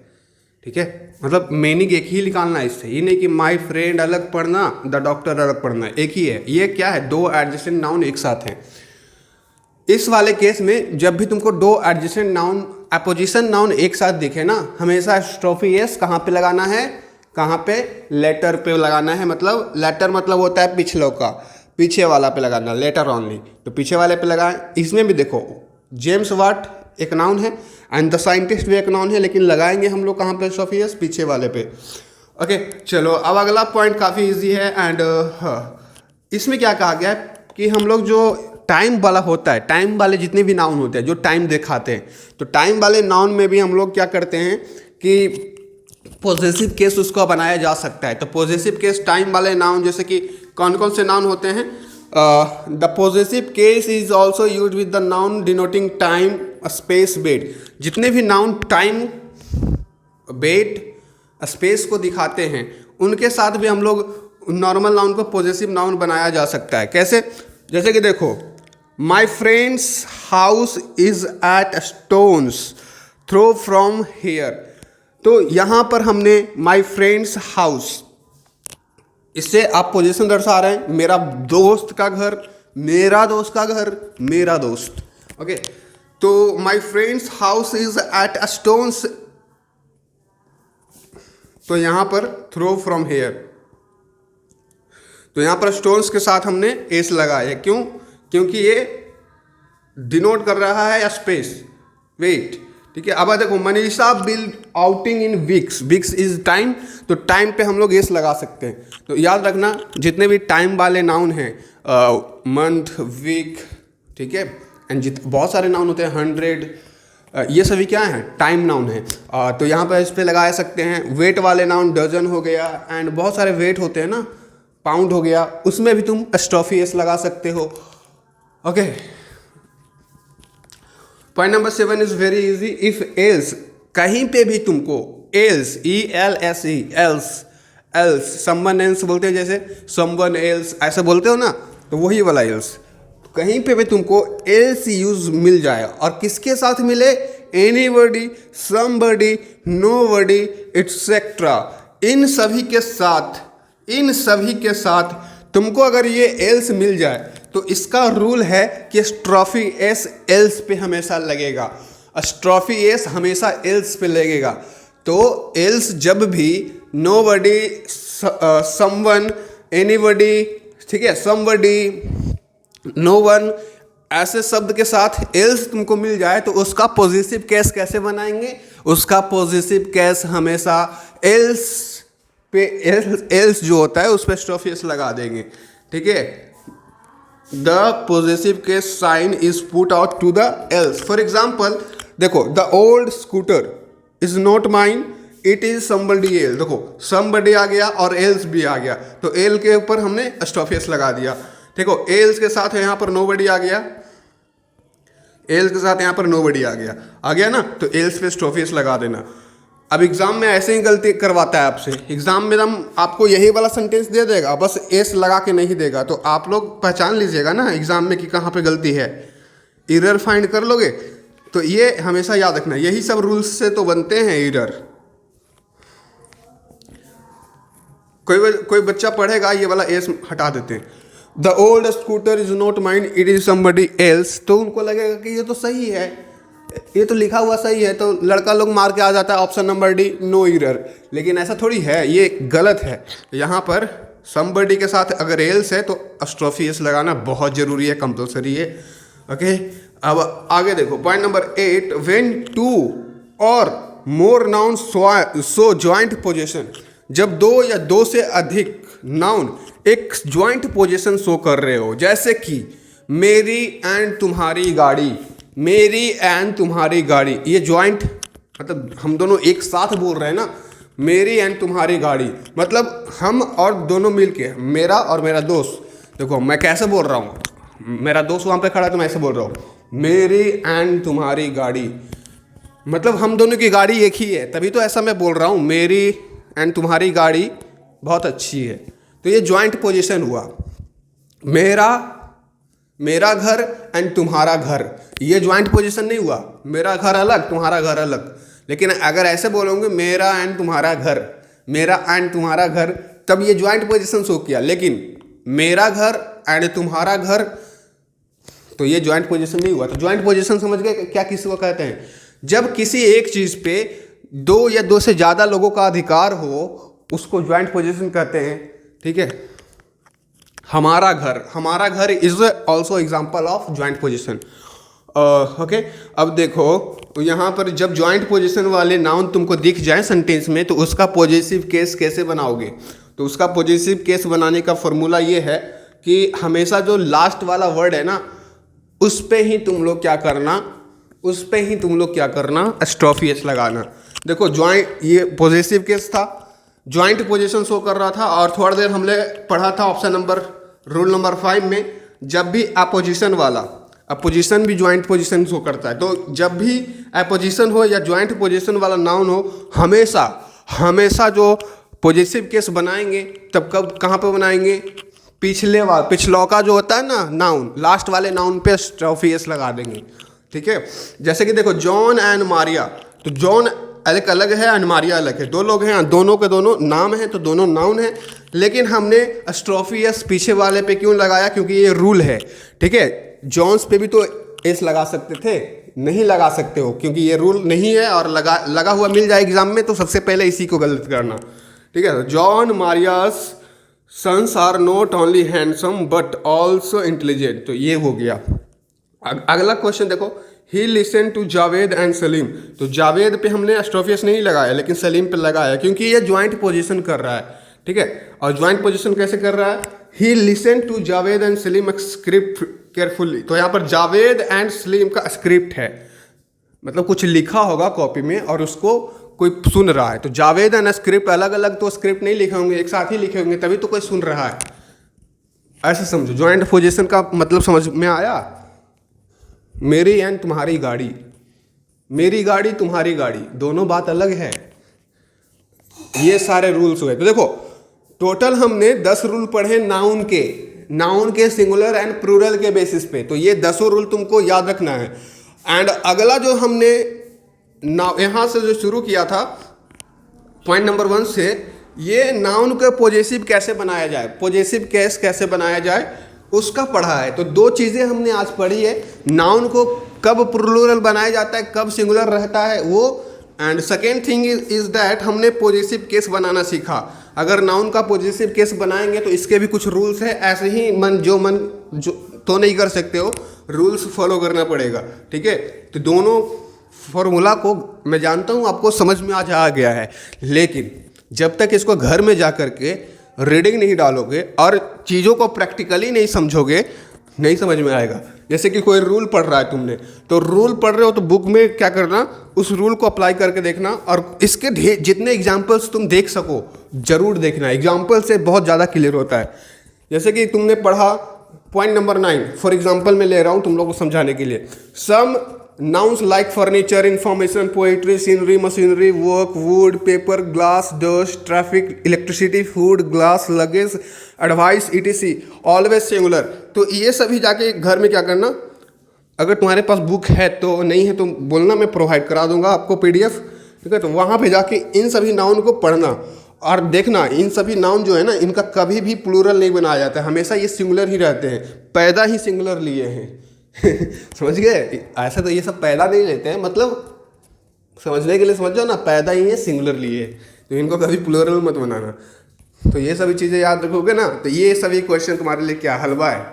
ठीक है। मतलब मीनिंग एक ही निकालना है इससे, ये नहीं कि माई फ्रेंड अलग पढ़ना, द डॉक्टर अलग पढ़ना, एक ही है। ये क्या है, 2 एडजेसेंट नाउन एक साथ हैं। इस वाले केस में जब भी तुमको 2 एडजेसेंट नाउन, अपोजिशन नाउन एक साथ दिखे ना, हमेशा एस्ट्रोफी एस कहाँ पे लगाना है, कहाँ पे, लेटर पे लगाना है। मतलब लेटर मतलब होता है पिछलों का, पीछे वाला पे लगाना, लेटर ओनली, तो पीछे वाले पे लगाएं। इसमें भी देखो जेम्स वाट एक नाउन है एंड द साइंटिस्ट भी एक नाउन है, लेकिन लगाएंगे हम लोग कहाँ पे एस्ट्रोफी एस, पीछे वाले पे। ओके चलो, अब अगला पॉइंट काफ़ी ईजी है एंड इसमें क्या कहा गया है कि हम लोग जो टाइम वाला होता है, टाइम वाले जितने भी नाउन होते हैं जो टाइम दिखाते हैं, तो टाइम वाले नाउन में भी हम लोग क्या करते हैं कि पॉजेसिव केस उसका बनाया जा सकता है। तो पॉजेसिव केस टाइम वाले नाउन जैसे कि कौन कौन से नाउन होते हैं, the possessive case is also use with the noun denoting time space weight. जितने भी नाउन टाइम, वेट, स्पेस को दिखाते हैं उनके साथ भी हम लोग नॉर्मल नाउन को पॉजेसिव नाउन बनाया जा सकता है। कैसे, जैसे कि देखो my friend's house is at stone's throw from here, तो यहाँ पर हमने माई फ्रेंड्स हाउस, इससे आप पोजीशन दर्शा रहे हैं, मेरा दोस्त का घर, मेरा दोस्त का घर, मेरा दोस्त, ओके। तो my friend's house is at stone's, तो यहाँ पर थ्रो फ्रॉम हेयर, तो यहाँ पर स्टोन्स के साथ हमने एस लगाया है। क्यों, क्योंकि ये डिनोट कर रहा है स्पेस, वेट, ठीक है। अब देखो Manisha bill outing in weeks, weeks is time, तो टाइम पे हम लोग एस लगा सकते हैं। तो याद रखना जितने भी टाइम वाले नाउन हैं, मंथ, वीक, ठीक है, एंड बहुत सारे नाउन होते हैं, 100, ये सभी क्या हैं, टाइम नाउन है। तो यहाँ पर इस पे लगा सकते हैं। वेट वाले नाउन डजन हो गया एंड बहुत सारे वेट होते हैं ना, पाउंड हो गया, उसमें भी तुम एस्ट्रोफी एस लगा सकते हो, okay. Point number 7 is very easy, if else, कहीं पे भी तुमको else, ELSE, else, else, someone else बोलते हैं, जैसे समवन एल्स ऐसा बोलते हो ना, तो वही वाला एल्स, कहीं पे भी तुमको एल्स यूज मिल जाए और किसके साथ मिले, एनीबॉडी, समबडी, नोबडी, एटसेट्रा, इन सभी के साथ, इन सभी के साथ तुमको अगर ये एल्स मिल जाए तो इसका रूल है कि स्ट्रॉफी एस एल्स पे हमेशा लगेगा, स्ट्रॉफी एस हमेशा एल्स पे लगेगा। तो एल्स जब भी नोबडी, समवन, एनीबडी, ठीक है, समबडी, नो वन, ऐसे शब्द के साथ एल्स तुमको मिल जाए तो उसका पॉजिटिव केस कैसे बनाएंगे, उसका पॉजिटिव केस हमेशा एल्स पे, एल्स जो होता है उस पर स्ट्रॉफी एस लगा देंगे, ठीक है। The positive case sign is put out to the else. For example देखो, the old scooter is not mine, it is somebody else, देखो समबडी आ गया और एल्स भी आ गया, तो एल के ऊपर हमने स्ट्रॉफी एस लगा दिया। देखो एल्स के साथ यहाँ पर नोबडी आ गया, एल्स के साथ यहाँ पर नोबडी आ गया ना, तो एल्स पे स्ट्रॉफी एस लगा देना। अब एग्जाम में ऐसे ही गलती करवाता है आपसे, एग्जाम में हम आपको यही वाला सेंटेंस दे देगा, बस एस लगा के नहीं देगा, तो आप लोग पहचान लीजिएगा ना एग्जाम में कि कहाँ पे गलती है, एरर फाइंड कर लोगे तो ये हमेशा याद रखना, यही सब रूल्स से तो बनते हैं एरर। कोई बच्चा पढ़ेगा, ये वाला एस हटा देते हैं, the old scooter is not mine it is somebody else, तो उनको लगेगा कि ये तो सही है, ये तो लिखा हुआ सही है, तो लड़का लोग मार के आ जाता है option number D, no error. लेकिन ऐसा थोड़ी है, ये गलत है। यहाँ पर समबडी के साथ अगर एल्स है तो अस्ट्रोफी एस लगाना बहुत ज़रूरी है, कंपल्सरी है। ओके, अब आगे देखो पॉइंट नंबर 8, व्हेन टू और मोर नाउन सो ज्वाइंट पोजीशन, जब दो या दो से अधिक नाउन एक ज्वाइंट पोजीशन शो कर रहे हो, जैसे कि मेरी एंड तुम्हारी गाड़ी, मेरी एंड तुम्हारी गाड़ी, ये ज्वाइंट मतलब हम दोनों एक साथ बोल रहे हैं ना, मेरी एंड तुम्हारी गाड़ी, मतलब हम और दोनों मिलके, मेरा और मेरा दोस्त। देखो मैं कैसे बोल रहा हूँ, मेरा दोस्त वहाँ पे खड़ा है तो मैं ऐसे बोल रहा हूँ, मेरी एंड तुम्हारी गाड़ी, मतलब हम दोनों की गाड़ी एक ही है, तभी तो ऐसा मैं बोल रहा हूँ, मेरी एंड तुम्हारी गाड़ी बहुत अच्छी है। तो ये ज्वाइंट पोजीशन हुआ। मेरा घर एंड तुम्हारा घर, ये ज्वाइंट पोजीशन नहीं हुआ, मेरा घर अलग तुम्हारा घर अलग। लेकिन अगर ऐसे बोलोगे मेरा एंड तुम्हारा घर, मेरा एंड तुम्हारा घर, तब ये ज्वाइंट पोजीशन शो किया। लेकिन मेरा घर एंड तुम्हारा घर, तो ये ज्वाइंट पोजीशन नहीं हुआ। तो ज्वाइंट पोजीशन समझ गए क्या किसी को कहते हैं? जब किसी एक चीज़ पे दो या दो से ज़्यादा लोगों का अधिकार हो, उसको ज्वाइंट पोजीशन कहते हैं। ठीक है, हमारा घर is also example of joint position. Okay, अब देखो यहाँ पर जब ज्वाइंट पोजीशन वाले नाउन तुमको दिख जाए सेंटेंस में, तो उसका पॉजिटिव केस कैसे बनाओगे? तो उसका पॉजिटिव केस बनाने का फॉर्मूला ये है कि हमेशा जो लास्ट वाला वर्ड है ना, उस पे ही तुम लोग क्या करना, एस्ट्रोफी एस लगाना। देखो ज्वाइंट, ये पॉजिटिव केस था, ज्वाइंट पोजीशन शो कर रहा था, और थोड़ा देर हमने पढ़ा था रूल नंबर 5 में, जब भी अपोजिशन वाला, अपोजिशन भी ज्वाइंट पोजीशन शो करता है। तो जब भी अपोजिशन हो या ज्वाइंट पोजीशन वाला नाउन हो, हमेशा जो पॉजिटिव केस बनाएंगे, तब कहाँ पे बनाएंगे? पिछलौका जो होता है ना नाउन, लास्ट वाले नाउन पे एस्ट्रोफी एस लगा देंगे। ठीक है, जैसे कि देखो जॉन एंड मारिया, तो जॉन अलग है एंड मारिया अलग है, दो लोग हैं, दोनों के दोनों नाम हैं, तो दोनों नाउन हैं। लेकिन हमने एस्ट्रोफी एस पीछे वाले पे क्यों लगाया? क्योंकि ये रूल है। ठीक है, जॉन्स पे भी तो एस लगा सकते थे, नहीं लगा सकते हो क्योंकि ये रूल नहीं है, और लगा हुआ मिल जाए एग्जाम में, तो सबसे पहले इसी को गलत करना। ठीक है, John Maria's sons are not only handsome but also intelligent, तो ये हो गया। अगला क्वेश्चन देखो, he listen to Javed and Salim, तो जावेद पे हमने एस्ट्रोफी एस नहीं लगाया, लेकिन सलीम पे लगाया, क्योंकि ये ज्वाइंट पोजीशन कर रहा है। ठीक है, और ज्वाइंट पोजीशन कैसे कर रहा है? He listen to Javed and Salim script carefully, तो यहाँ पर जावेद एंड सलीम का स्क्रिप्ट है, मतलब कुछ लिखा होगा कॉपी में और उसको कोई सुन रहा है। तो जावेद एंड स्क्रिप्ट अलग अलग तो स्क्रिप्ट नहीं लिखे होंगे, एक साथ ही लिखे होंगे, तभी तो कोई सुन रहा है। ऐसे समझो, ज्वाइंट पोजीशन का मतलब समझ में आया? मेरी एंड तुम्हारी गाड़ी, मेरी गाड़ी तुम्हारी गाड़ी, दोनों बात अलग है। ये सारे रूल्स हुए। तो देखो टोटल हमने 10 रूल पढ़े नाउन के सिंगुलर एंड प्लूरल के बेसिस पे। तो ये 10 रूल तुमको याद रखना है। एंड अगला जो हमने यहाँ से जो शुरू किया था पॉइंट नंबर 1 से, ये नाउन का पॉजिटिव कैसे बनाया जाए, पॉजिटिव केस कैसे बनाया जाए, उसका पढ़ा है। तो 2 चीज़ें हमने आज पढ़ी है, नाउन को कब प्लूरल बनाया जाता है, कब सिंगुलर रहता है वो, and second thing is that हमने पॉजिटिव केस बनाना सीखा। अगर नाउन का पॉजिटिव केस बनाएंगे तो इसके भी कुछ रूल्स है, ऐसे ही मन जो तो नहीं कर सकते हो, रूल्स फॉलो करना पड़ेगा। ठीक है, तो दोनों फॉर्मूला को मैं जानता हूँ आपको समझ में आज आ गया है, लेकिन जब तक इसको घर में जा कर के रीडिंग नहीं डालोगे और चीज़ों को प्रैक्टिकली नहीं समझोगे, नहीं समझ में आएगा। जैसे कि कोई रूल पढ़ रहा है तुमने, तो रूल पढ़ रहे हो तो बुक में क्या करना, उस रूल को अप्लाई करके देखना, और इसके जितने एग्जाम्पल्स तुम देख सको जरूर देखना। एग्जाम्पल से बहुत ज़्यादा क्लियर होता है। जैसे कि तुमने पढ़ा पॉइंट नंबर 9, फॉर एग्जाम्पल मैं ले रहा हूँ तुम लोगों को समझाने के लिए। सम nouns like furniture, information, poetry, scenery, machinery, work, wood, paper, glass, dust, traffic, electricity, food, glass, luggage, advice, etc. always singular। तो ये सभी जाके घर में क्या करना, अगर तुम्हारे पास बुक है तो, नहीं है तो बोलना, मैं प्रोवाइड करा दूंगा आपको PDF। ठीक है, तो वहाँ पे जाके इन सभी नाउन को पढ़ना और देखना। इन सभी नाउन जो है ना, इनका कभी भी प्लूरल नहीं बनाया जाता है, हमेशा ये सिंगुलर ही रहते हैं, पैदा ही सिंगुलर लिए हैं। समझ गए? ऐसा तो ये सब पैदा नहीं लेते हैं, मतलब समझने के लिए समझ जाओ ना, पैदा ही है सिंगुलर लिए, तो इनको कभी प्लूरल मत बनाना। तो ये सभी चीज़ें याद रखोगे ना, तो ये सभी क्वेश्चन तुम्हारे लिए क्या हलवा है।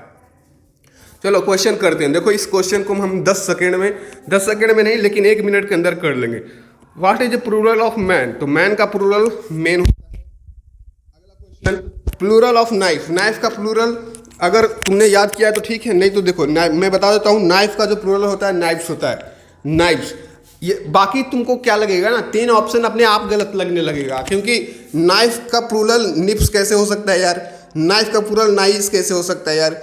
चलो क्वेश्चन करते हैं। देखो इस क्वेश्चन को हम 10 सेकेंड में नहीं लेकिन 1 मिनट के अंदर कर लेंगे। What is the plural of man? तो मैन का प्लूरल मैन होता है। अगला question, plural of knife. Knife का प्लूरल अगर तुमने याद किया है तो ठीक है, नहीं तो देखो मैं बता देता हूँ। नाइफ का जो प्लूरल होता है नाइफ्स होता है, नाइफ्स। ये बाकी तुमको क्या लगेगा ना, 3 ऑप्शन अपने आप गलत लगने लगेगा, क्योंकि नाइफ का प्लूरल निप्स कैसे हो सकता है यार, नाइफ का प्लूरल नाइस कैसे हो सकता है यार,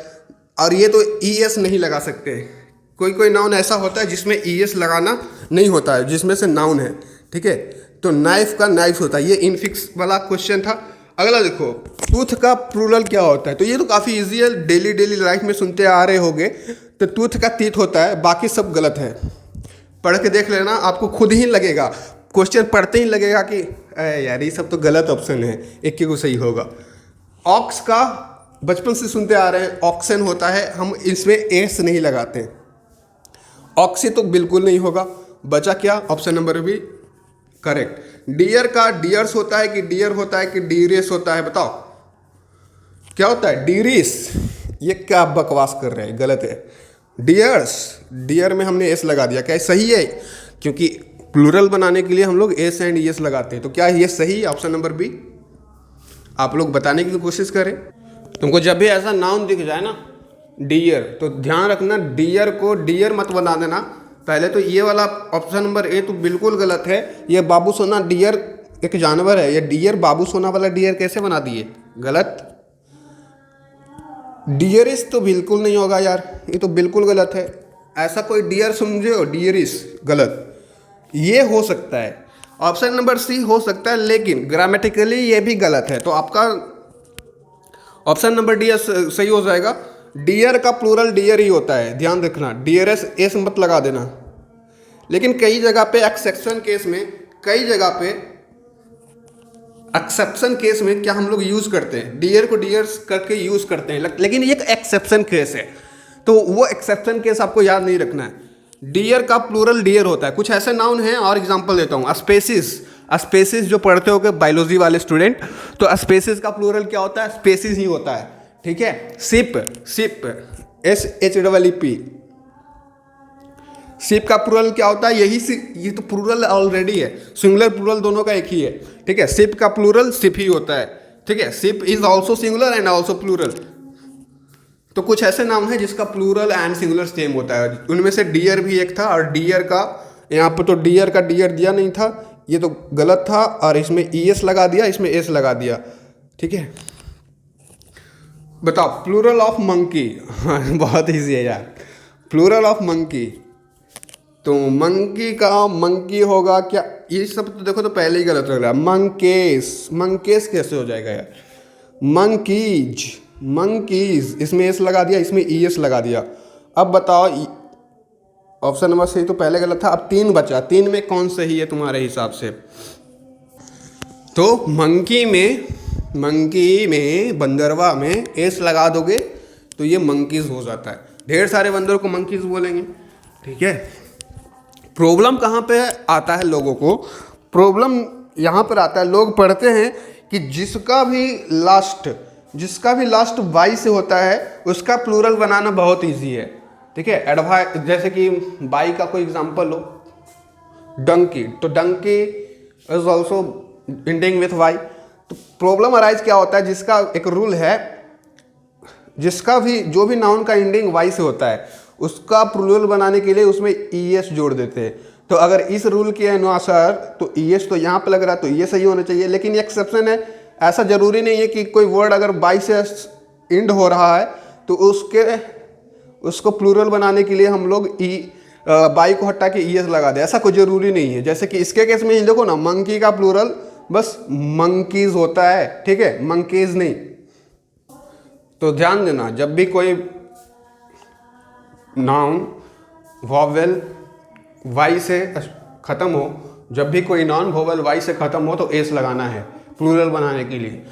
और ये तो ES नहीं लगा सकते। कोई नाउन ऐसा होता है जिसमें ES लगाना नहीं होता है, जिसमें से नाउन है। ठीक है, तो नाइफ का नाइफ होता है। ये इनफिक्स वाला क्वेश्चन था। अगला देखो, टूथ का प्लूरल क्या होता है? तो ये तो काफ़ी ईजी है, डेली लाइफ में सुनते आ रहे होगे। तो टूथ का तीत होता है, बाकी सब गलत है। पढ़ के देख लेना, आपको खुद ही लगेगा, क्वेश्चन पढ़ते ही लगेगा कि यार ये सब तो गलत ऑप्शन है, एक को सही होगा। ऑक्स का बचपन से सुनते आ रहे हैं, ऑक्सन होता है, हम इसमें एस नहीं लगाते। ऑक्सी तो बिल्कुल नहीं होगा। बचा क्या? ऑप्शन नंबर भी करेक्ट। डियर का डियर्स होता है कि डियर होता है कि डीरेस होता है? बताओ क्या होता है? डीरिस। ये क्या बकवास कर रहे हैं, गलत है। डियर्स, डियर में हमने एस लगा दिया, क्या सही है? क्योंकि प्लूरल बनाने के लिए हम लोग एस एंड एस लगाते हैं। तो क्या ये सही है? Option number B. आप लोग बताने की कोशिश करें। तुमको जब भी ऐसा नाउन दिख जाए ना डियर, तो ध्यान रखना डियर को डियर मत बना देना। पहले तो ये वाला ऑप्शन नंबर ए तो बिल्कुल गलत है। ये बाबू सोना डियर एक जानवर है, ये डियर बाबू सोना वाला डियर कैसे बना दिए? गलत। डियरिस तो बिल्कुल नहीं होगा यार, ये तो बिल्कुल गलत है। ऐसा कोई डियर समझे हो? डियरिस गलत। ये हो सकता है ऑप्शन नंबर सी हो सकता है, लेकिन ग्रामेटिकली ये भी गलत है। तो आपका ऑप्शन नंबर डी सही हो जाएगा। डियर का प्लूरल डियर ही होता है, ध्यान रखना। डियरस एस मत लगा देना। लेकिन कई जगह पे एक्सेप्शन केस में, कई जगह पे एक्सेप्शन केस में क्या हम लोग यूज करते हैं, डियर को डियर्स करके यूज करते हैं, लेकिन ये एक एक्सेप्शन केस है, तो वो एक्सेप्शन केस आपको याद नहीं रखना है। डियर का प्लूरल डियर होता है। कुछ ऐसे नाउन हैं, और एग्जांपल देता हूँ। स्पेसिस, स्पेसिस जो पढ़ते होगे बायोलॉजी वाले स्टूडेंट, तो स्पेसिस का प्लूरल क्या होता है? स्पेसिस ही होता है। ठीक है। शिप, शिप SHEEP, शिप का प्लूरल क्या होता है? ये तो प्लूरल ऑलरेडी है, सिंगुलर प्लूरल दोनों का एक ही है। ठीक है, शिप का प्लूरल शिप ही होता है। ठीक है, sheep is also singular and also plural. तो कुछ ऐसे नाम है जिसका प्लूरल एंड सिंगुलर सेम होता है, उनमें से डियर भी एक था। और डियर का यहाँ पर तो डियर का डियर दिया नहीं था, ये तो गलत था, और इसमें ES लगा दिया, इसमें एस लगा दिया। ठीक है, बताओ प्लूरल ऑफ मंकी। बहुत ईजी है यार, प्लूरल ऑफ मंकी। तो मंकी का मंकी होगा क्या? ये सब तो देखो तो पहले ही गलत लग रहा है। मंकेस, मंकेस कैसे हो जाएगा यार? मंकीज, मंकीज, इसमें एस लगा दिया, इसमें ES लगा दिया। अब बताओ, ऑप्शन नंबर सही तो पहले गलत था, अब 3 बचा। 3 में कौन सही है तुम्हारे हिसाब से? तो मंकी में बंदरवा में एस लगा दोगे तो ये मंकीज हो जाता है। ढेर सारे बंदरों को मंकीज बोलेंगे। ठीक है, प्रॉब्लम कहाँ पे आता है लोगों को? प्रॉब्लम यहाँ पर आता है, लोग पढ़ते हैं कि जिसका भी लास्ट वाई से होता है उसका प्लूरल बनाना बहुत इजी है। ठीक है, जैसे कि बाई का कोई एग्जांपल लो, डंकी, तो donkey is also ending with Y. तो प्रॉब्लम अराइज क्या होता है? जिसका एक रूल है, जिसका भी जो भी नाउन का एंडिंग वाई से होता है उसका प्लूरल बनाने के लिए उसमें ES जोड़ देते हैं। तो अगर इस रूल के अनुसार तो ES तो यहाँ पे लग रहा है, तो ये सही होना चाहिए। लेकिन ये एक्सेप्शन है, ऐसा जरूरी नहीं है कि कोई वर्ड अगर बाई से एंड हो रहा है तो उसको प्लूरल बनाने के लिए हम लोग बाई को हटा के ES लगा दे, ऐसा कोई जरूरी नहीं है। जैसे कि इसके केस में ही देखो ना, मंकी का प्लूरल बस मंकीज होता है। ठीक है, मंकीज नहीं। तो ध्यान देना, जब भी कोई नाउन वॉवेल वाई से ख़त्म हो, जब भी कोई नॉन वॉवेल वाई से ख़त्म हो तो एस लगाना है प्लूरल बनाने के लिए।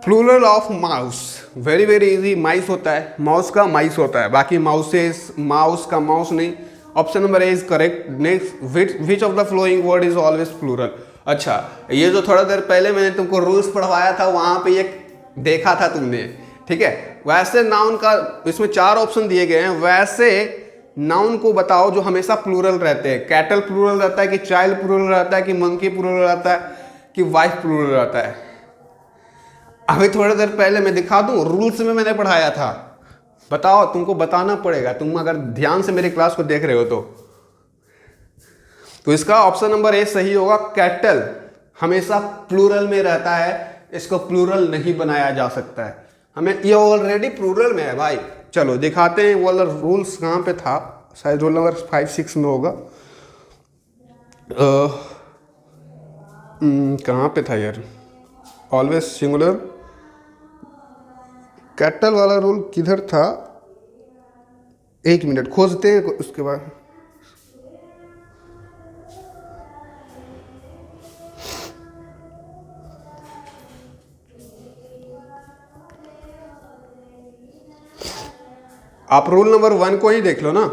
Plural of mouse, very very easy. Mice होता है, माउस का माइस होता है, बाकी माउसेस, माउस का माउस नहीं। Option number A is correct. Next, which of the following word is always plural. अच्छा, ये जो थोड़ा देर पहले मैंने तुमको रूल्स पढ़वाया था वहाँ पे ये देखा था तुमने, ठीक है। वैसे नाउन का इसमें 4 ऑप्शन दिए गए हैं, वैसे नाउन को बताओ जो हमेशा प्लूरल रहते हैं। कैटल प्लूरल रहता है कि चाइल्ड प्लूरल रहता है कि मंकी प्लूरल रहता है कि वाइफ प्लूरल रहता है। अभी थोड़ी देर पहले मैं दिखा दूं, रूल्स में मैंने पढ़ाया था। बताओ, तुमको बताना पड़ेगा, तुम अगर ध्यान से मेरी क्लास को देख रहे हो तो इसका ऑप्शन नंबर ए सही होगा। कैटल हमेशा प्लूरल में रहता है, इसको प्लूरल नहीं बनाया जा सकता है। हमें ये ऑलरेडी प्लूरल में है भाई। चलो दिखाते हैं वो वाला रूल्स कहाँ पे था, शायद रोल नंबर 5-6 में होगा। कहाँ पे था यार, ऑलवेज सिंगुलर। कैटल वाला रूल किधर था, 1 मिनट खोजते हैं उसके बाद। आप रूल नंबर 1 को ही देख लो ना।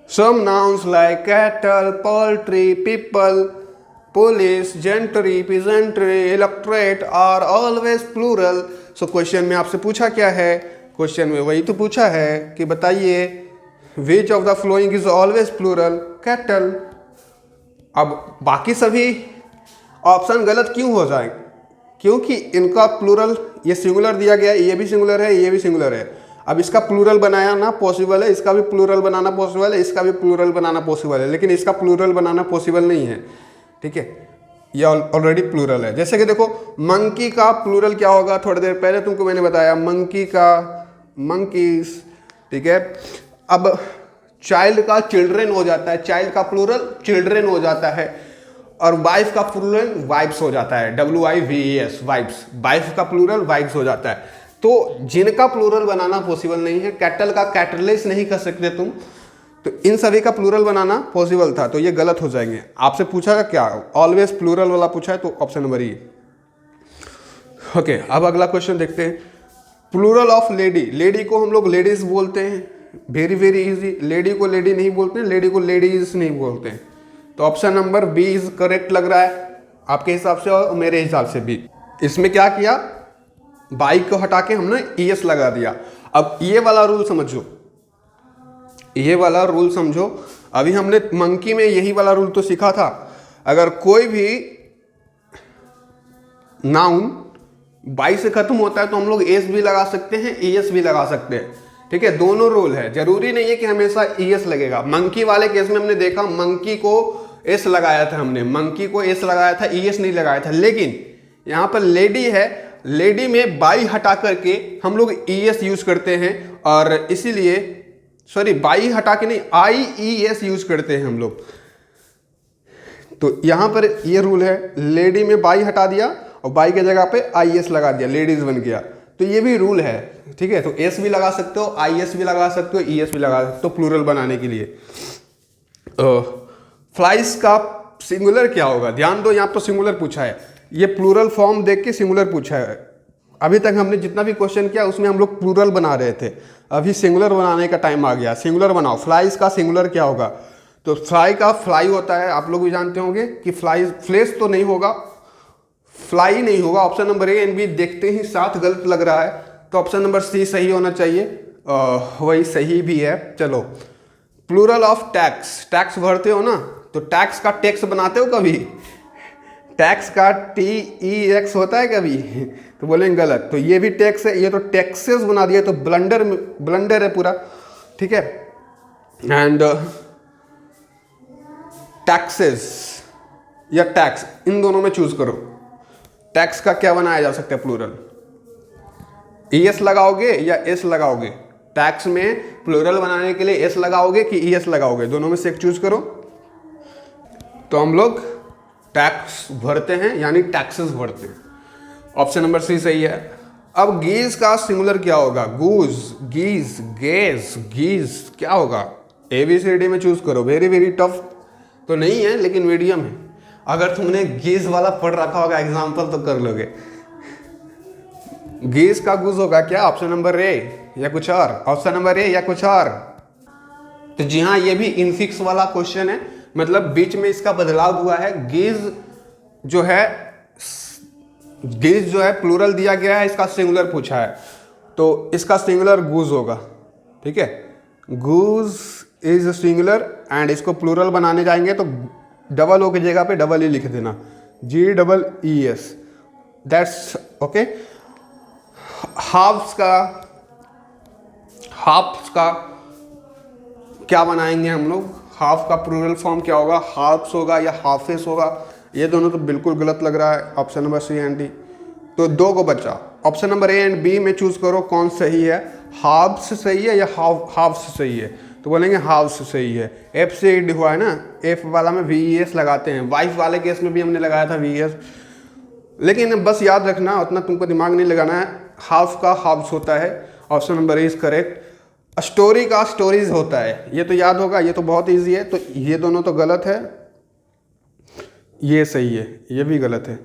Some nouns like cattle, poultry, people, police, gentry, peasantry, electorate are always plural. So question में आपसे पूछा क्या है, क्वेश्चन में वही तो पूछा है कि बताइए which of the following is always plural, cattle. अब बाकी सभी ऑप्शन गलत क्यों हो जाए, क्योंकि इनका प्लूरल, ये सिंगुलर दिया गया है, ये भी सिंगुलर है, ये भी सिंगुलर है। अब इसका प्लूरल बनाया ना पॉसिबल है, इसका भी प्लूरल बनाना पॉसिबल है, इसका भी प्लूरल बनाना पॉसिबल है, लेकिन इसका प्लूरल बनाना पॉसिबल नहीं है, ठीक है। ये ऑलरेडी प्लूरल है। जैसे कि देखो, मंकी का प्लूरल क्या होगा, थोड़ी देर पहले तुमको मैंने बताया, मंकी का मंकीज, ठीक है। अब चाइल्ड का चिल्ड्रेन हो जाता है, चाइल्ड का प्लूरल चिल्ड्रेन हो जाता है, और वाइफ का प्लूरल वाइफ्स हो जाता है, WIVES, वाइफ्स। वाइफ का प्लूरल वाइफ्स हो जाता है। तो जिनका प्लूरल बनाना पॉसिबल नहीं है, कैटल का कैटलेस नहीं कर सकते तुम, तो इन सभी का प्लूरल बनाना पॉसिबल था, तो ये गलत हो जाएंगे। आपसे पूछा क्या, ऑलवेज प्लूरल वाला पूछा है, तो ऑप्शन नंबर ई। ओके, अब अगला क्वेश्चन देखते हैं। प्लूरल ऑफ लेडी, लेडी को हम लोग लेडीज बोलते हैं, वेरी वेरी इजी। लेडी को लेडी नहीं बोलते हैं, लेडी को लेडीज नहीं बोलते हैं। तो option number B is correct लग रहा है आपके हिसाब से और मेरे हिसाब से भी। इसमें क्या किया, बाइक को हटा के हमने ES लगा दिया। अब ये वाला रूल समझो, ये वाला रूल समझो। अभी हमने मंकी में यही वाला रूल तो सीखा था, अगर कोई भी नाउन बाई से खत्म होता है तो हम लोग एस भी लगा सकते हैं, ES भी लगा सकते हैं, ठीक है। दोनों रूल है, जरूरी नहीं है कि हमेशा ES लगेगा। मंकी वाले केस में हमने देखा, मंकी को एस लगाया था हमने, मंकी को एस लगाया था, ES नहीं लगाया था। लेकिन यहाँ पर लेडी है, लेडी में बाई हटा करके हम लोग ES यूज करते हैं, और इसीलिए सॉरी बाई हटा के नहीं, IES यूज करते हैं हम लोग। तो यहाँ पर ये रूल है, लेडी में बाई हटा दिया और बाई के जगह पे IS लगा दिया, लेडीज बन गया। तो ये भी रूल है, ठीक है। तो एस भी लगा सकते हो, IS भी लगा सकते हो, ES भी लगा सकते हो प्लूरल बनाने के लिए। फ्लाइज का सिंगुलर क्या होगा, ध्यान दो, यहाँ पर सिंगुलर पूछा है, ये प्लूरल फॉर्म देख के सिंगुलर पूछा है। अभी तक हमने जितना भी क्वेश्चन किया उसमें हम लोग प्लूरल बना रहे थे, अभी सिंगुलर बनाने का टाइम आ गया। सिंगुलर बनाओ। फ्लाइज का सिंगुलर क्या होगा, तो फ्लाई का फ्लाई होता है, आप लोग भी जानते होंगे कि फ्लाई, फ्लेस तो नहीं होगा, फ्लाई नहीं होगा। Option number A and B देखते ही साथ गलत लग रहा है, तो ऑप्शन नंबर सी सही होना चाहिए, वही सही भी है। चलो, प्लूरल ऑफ टैक्स, टैक्स भरते हो ना, तो टैक्स का टैक्स बनाते हो कभी, टैक्स का TEX होता है कभी, तो बोलेंगे गलत। तो ये भी टैक्स है, ये तो टैक्सेस बना दिया, तो ब्लंडर है पूरा, ठीक है। एंड टैक्सेस या टैक्स, इन दोनों में चूज करो। टैक्स का क्या बनाया जा सकता है प्लूरल, ES लगाओगे या S लगाओगे। टैक्स में प्लूरल बनाने के लिए S लगाओगे कि ES लगाओगे, दोनों में से एक चूज करो। तो हम लोग टैक्स भरते हैं, यानी टैक्सेस भरते हैं, ऑप्शन नंबर सी सही है। अब गीज का सिंगुलर क्या होगा, गूज, गीज, गेज, गीज क्या होगा, ABCD में चूज करो, वेरी वेरी टफ तो नहीं है लेकिन मीडियम है। अगर तुमने गेज वाला पढ़ रखा होगा एग्जाम्पल तो कर लोगे। गेज का गुज होगा क्या? ऑप्शन नंबर ए या कुछ और? ऑप्शन नंबर ए या कुछ और? तो जी हाँ, ये भी इनफिक्स वाला क्वेश्चन है, मतलब बीच में इसका बदलाव हुआ है। गेज जो है प्लूरल दिया गया है, इसका सिंगुलर पूछा है, तो इसका सिंगुलर गुज होगा। ठीक है, गुज इज सिंगुलर एंड इसको प्लूरल बनाने जाएंगे तो डबल ओ की जगह पे डबल ई लिख देना, GEES, दैट्स ओके। हाफ्स का क्या बनाएंगे हम लोग? हाफ का प्लूरल फॉर्म क्या होगा? हाफ्स होगा या हाफेस होगा? ये दोनों तो बिल्कुल गलत लग रहा है, option number C and D. तो दो को बचा, option number A and B में चूज करो कौन सही है। हाफ्स सही है या हाफ्स सही है? तो बोलेंगे हाफ्स सही है। एफ से डी हुआ है ना, एफ वाला में VES लगाते हैं, वाइफ वाले केस में भी हमने लगाया था VES, लेकिन बस याद रखना, उतना तुमको दिमाग नहीं लगाना है। हाफ का हाफ्स होता है, option number A is correct. Story का स्टोरीज होता है, ये तो याद होगा, ये तो बहुत ईजी है। तो ये दोनों तो गलत है, ये सही है, ये भी गलत है।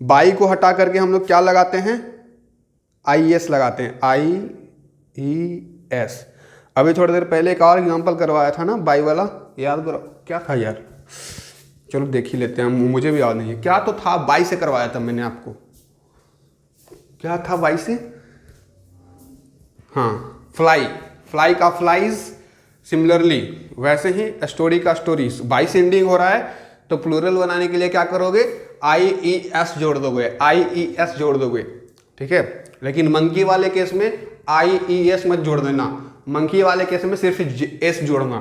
बाई को हटा करके हम लोग क्या लगाते हैं? IES लगाते हैं, IES। अभी थोड़ी देर पहले एक और एग्जांपल करवाया था ना बाई वाला, याद करो क्या था यार, चलो देख ही लेते हैं, मुझे भी याद नहीं है क्या तो था। बाई से करवाया था मैंने आपको, क्या था बाई से? हाँ, फ्लाई का फ्लाइज, सिमिलरली वैसे ही स्टोरी का स्टोरीज। बाई से एंडिंग हो रहा है तो प्लूरल बनाने के लिए क्या करोगे? IES जोड़ दोगे, IES जोड़ दोगे। ठीक है, लेकिन मंकी वाले केस में IES मत जोड़ देना, मंकी वाले केस में सिर्फ S जोड़ना।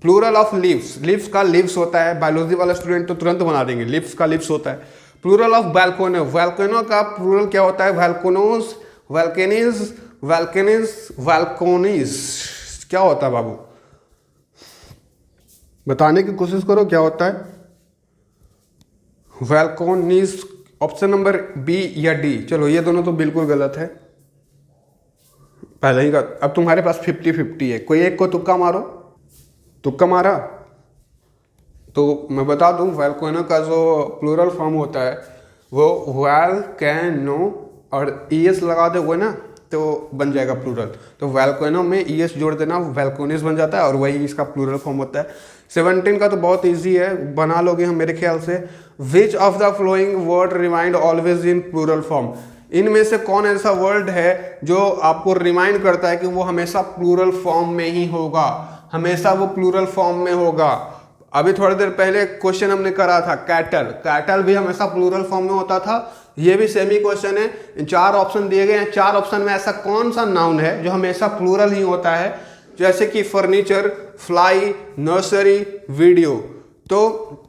प्लूरल ऑफ लीव्स, लीव्स का लीव्स होता है, बायोलॉजी वाला स्टूडेंट तो तुरंत बना देंगे, लीव्स का लीव्स होता है। प्लूरल ऑफ बैल्कोनो, वैल्कोनो का प्लूरल क्या होता है? वैल्कोनोस, वैल्केनिज, वैल्कोनिज क्या होता है बाबू? बताने की कोशिश करो क्या होता है? वैल्कोनिज, ऑप्शन नंबर बी या डी। चलो ये दोनों तो बिल्कुल गलत है, पहले ही का। अब तुम्हारे पास 50-50 है, कोई एक को तुक्का मारो। तुक्का मारा तो मैं बता दूं, वैल्कोनो का जो प्लूरल फॉर्म होता है वो वैल्केनो और ES लगा दे हुए ना तो बन जाएगा प्लूरल। तो वैल्केनो में ES जोड़ देना, वैल्कोनिस बन जाता है और वही इसका प्लूरल फॉर्म होता है। 17 का तो बहुत इजी है, बना लोगे हम मेरे ख्याल से। Which of the following word remind always in plural form? इनमें से कौन ऐसा वर्ड है जो आपको रिमाइंड करता है कि वो हमेशा प्लूरल फॉर्म में ही होगा, हमेशा वो प्लूरल फॉर्म में होगा? अभी थोड़ी देर पहले क्वेश्चन हमने करा था कैटल, कैटल भी हमेशा प्लूरल फॉर्म में होता था। ये भी सेमी क्वेश्चन है, 4 ऑप्शन दिए गए हैं, 4 ऑप्शन में ऐसा कौन सा नाउन है जो हमेशा प्लूरल ही होता है? जैसे कि फर्नीचर, फ्लाई, नर्सरी, वीडियो। तो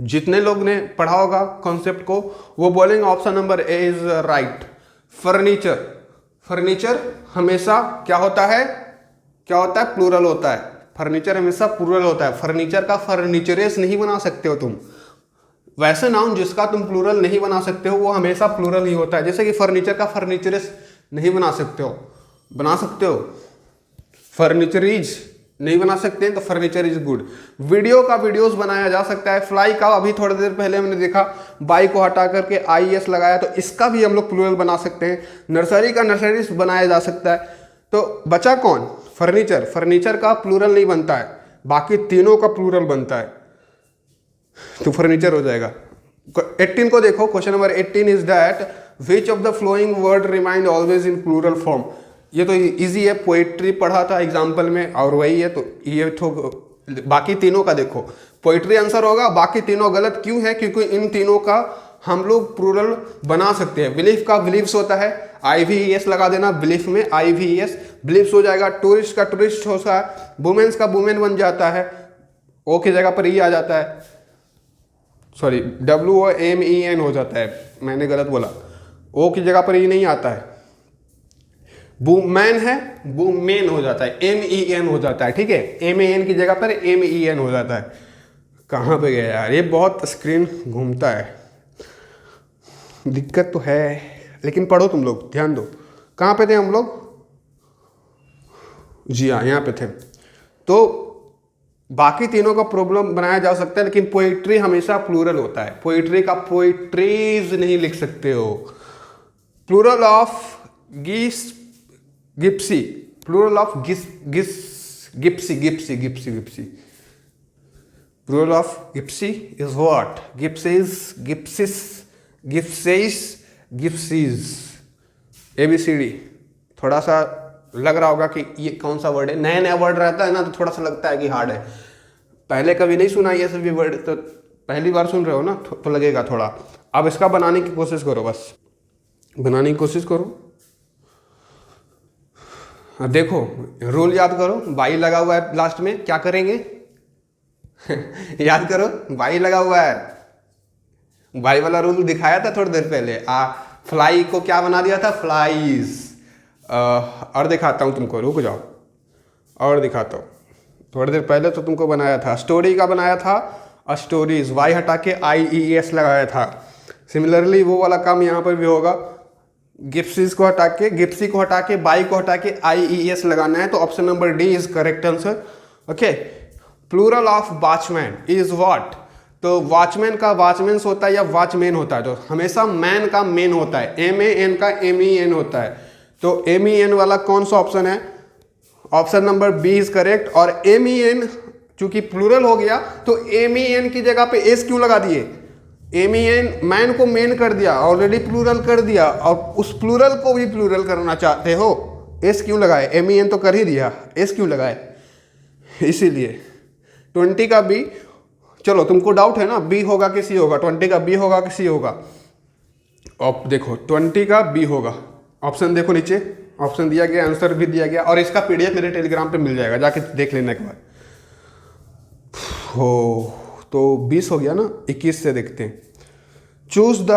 जितने लोग ने पढ़ा होगा कॉन्सेप्ट को वो बोलेंगे option number A is right. Furniture, furniture हमेशा क्या होता है? क्या होता है? प्लूरल होता है। फर्नीचर हमेशा प्लूरल होता है। फर्नीचर का फर्नीचरेस नहीं बना सकते हो तुम। वैसे नाउन जिसका तुम प्लूरल नहीं बना सकते हो वो हमेशा प्लूरल ही होता है। जैसे कि फर्नीचर का फर्नीचरेस नहीं बना सकते हो, बना सकते हो? फर्नीचरीज नहीं बना सकते हैं तो फर्नीचर इज गुड। वीडियो का वीडियोस बनाया जा सकता है। फ्लाई का अभी थोड़ी देर पहले हमने देखा, बाई को हटा करके IES लगाया तो इसका भी हम लोग प्लूरल बना सकते हैं। नर्सरी का नर्सरीज बनाया जा सकता है। तो बचा कौन? फर्नीचर। फर्नीचर का प्लूरल नहीं बनता है, बाकी तीनों का प्लूरल बनता है, तो फर्नीचर हो जाएगा। 18 को देखो, question number 18 is that which of the following word remind always in plural form? ये तो इजी है, पोइट्री पढ़ा था एग्जाम्पल में और वही है। तो ये तो बाकी तीनों का देखो, पोइट्री आंसर होगा, बाकी तीनों गलत क्यों है? क्योंकि इन तीनों का हम लोग प्लूरल बना सकते हैं। बिलीफ का बिलीव्स होता है, IVES लगा देना, बिलीफ में IVES, बिलीव्स हो जाएगा। टूरिस्ट का टूरिस्ट होता है, वुमेन्स का वुमेन बन जाता है, ओ की जगह पर ई आ जाता है, सॉरी WOMEN हो जाता है, मैंने गलत बोला, ओ की जगह पर ई नहीं आता है। वुमेन है, वुमेन हो जाता है, MEN हो जाता है। ठीक है, MAN की जगह पर MEN हो जाता है। कहाँ पे गया यार, ये बहुत स्क्रीन घूमता है, दिक्कत तो है। लेकिन पढ़ो तुम लोग, ध्यान दो। कहाँ पे थे हम लोग? जी हाँ, यहाँ पे थे। तो बाकी तीनों का प्रॉब्लम बनाया जा सकता है, लेकिन पोइट्री हमेशा प्लूरल होता है। पोइट्री का पोइट्रीज नहीं लिख सकते हो। प्लूरल ऑफ गिस gypsy, plural of gypsy. Plural of gypsy is what? Gypsies, gypsies. ABCD। थोड़ा सा लग रहा होगा कि ये कौन सा वर्ड है। नया नया वर्ड रहता है ना, तो थोड़ा सा लगता है कि हार्ड है। पहले कभी नहीं सुना ये सभी वर्ड, तो पहली बार सुन रहे हो ना, तो लगेगा थोड़ा। अब इसका बनाने की कोशिश करो, बस बनाने की कोशिश करो। देखो, रूल याद करो, बाई लगा हुआ है लास्ट में, क्या करेंगे? याद करो, बाई लगा हुआ है। बाई वाला रूल दिखाया था थोड़ी देर पहले। फ्लाई को क्या बना दिया था? फ्लाईज। और दिखाता हूँ तुमको, रुक जाओ और दिखाता हूँ। थोड़ी देर पहले तो तुमको बनाया था, स्टोरी का बनाया था स्टोरीज, वाई हटा के IES लगाया था। सिमिलरली वो वाला काम यहाँ पर भी होगा। गिप्सीज को हटा के, गिप्सी को हटा के, बाई को हटा के IES लगाना है। तो option number D is correct answer. Okay. Plural of watchman is what? तो वॉचमैन का वॉचमैन्स होता है या वॉचमैन होता है? तो हमेशा मैन का मेन होता है, MAN का MEN होता है। तो MEN वाला कौन सा ऑप्शन है? Option number B is correct. और MEN चूंकि प्लूरल हो गया, तो MEN की जगह पे एस क्यों लगा दिए? MEN मैन को मेन कर दिया, ऑलरेडी प्लूरल कर दिया, और उस प्लूरल को भी प्लूरल करना चाहते हो, एस क्यों लगाए? MEN तो कर ही दिया, एस क्यों लगाए? इसीलिए 20 का बी। चलो, तुमको डाउट है ना बी होगा कि सी होगा? 20 का बी होगा कि सी होगा? अब देखो, 20 का बी होगा। ऑप्शन देखो नीचे, ऑप्शन दिया गया, आंसर भी दिया गया, और इसका PDF मेरे टेलीग्राम पे मिल जाएगा, जाके देख लेने के बाद। हो, तो 20 हो गया ना, 21 से देखते हैं। Choose the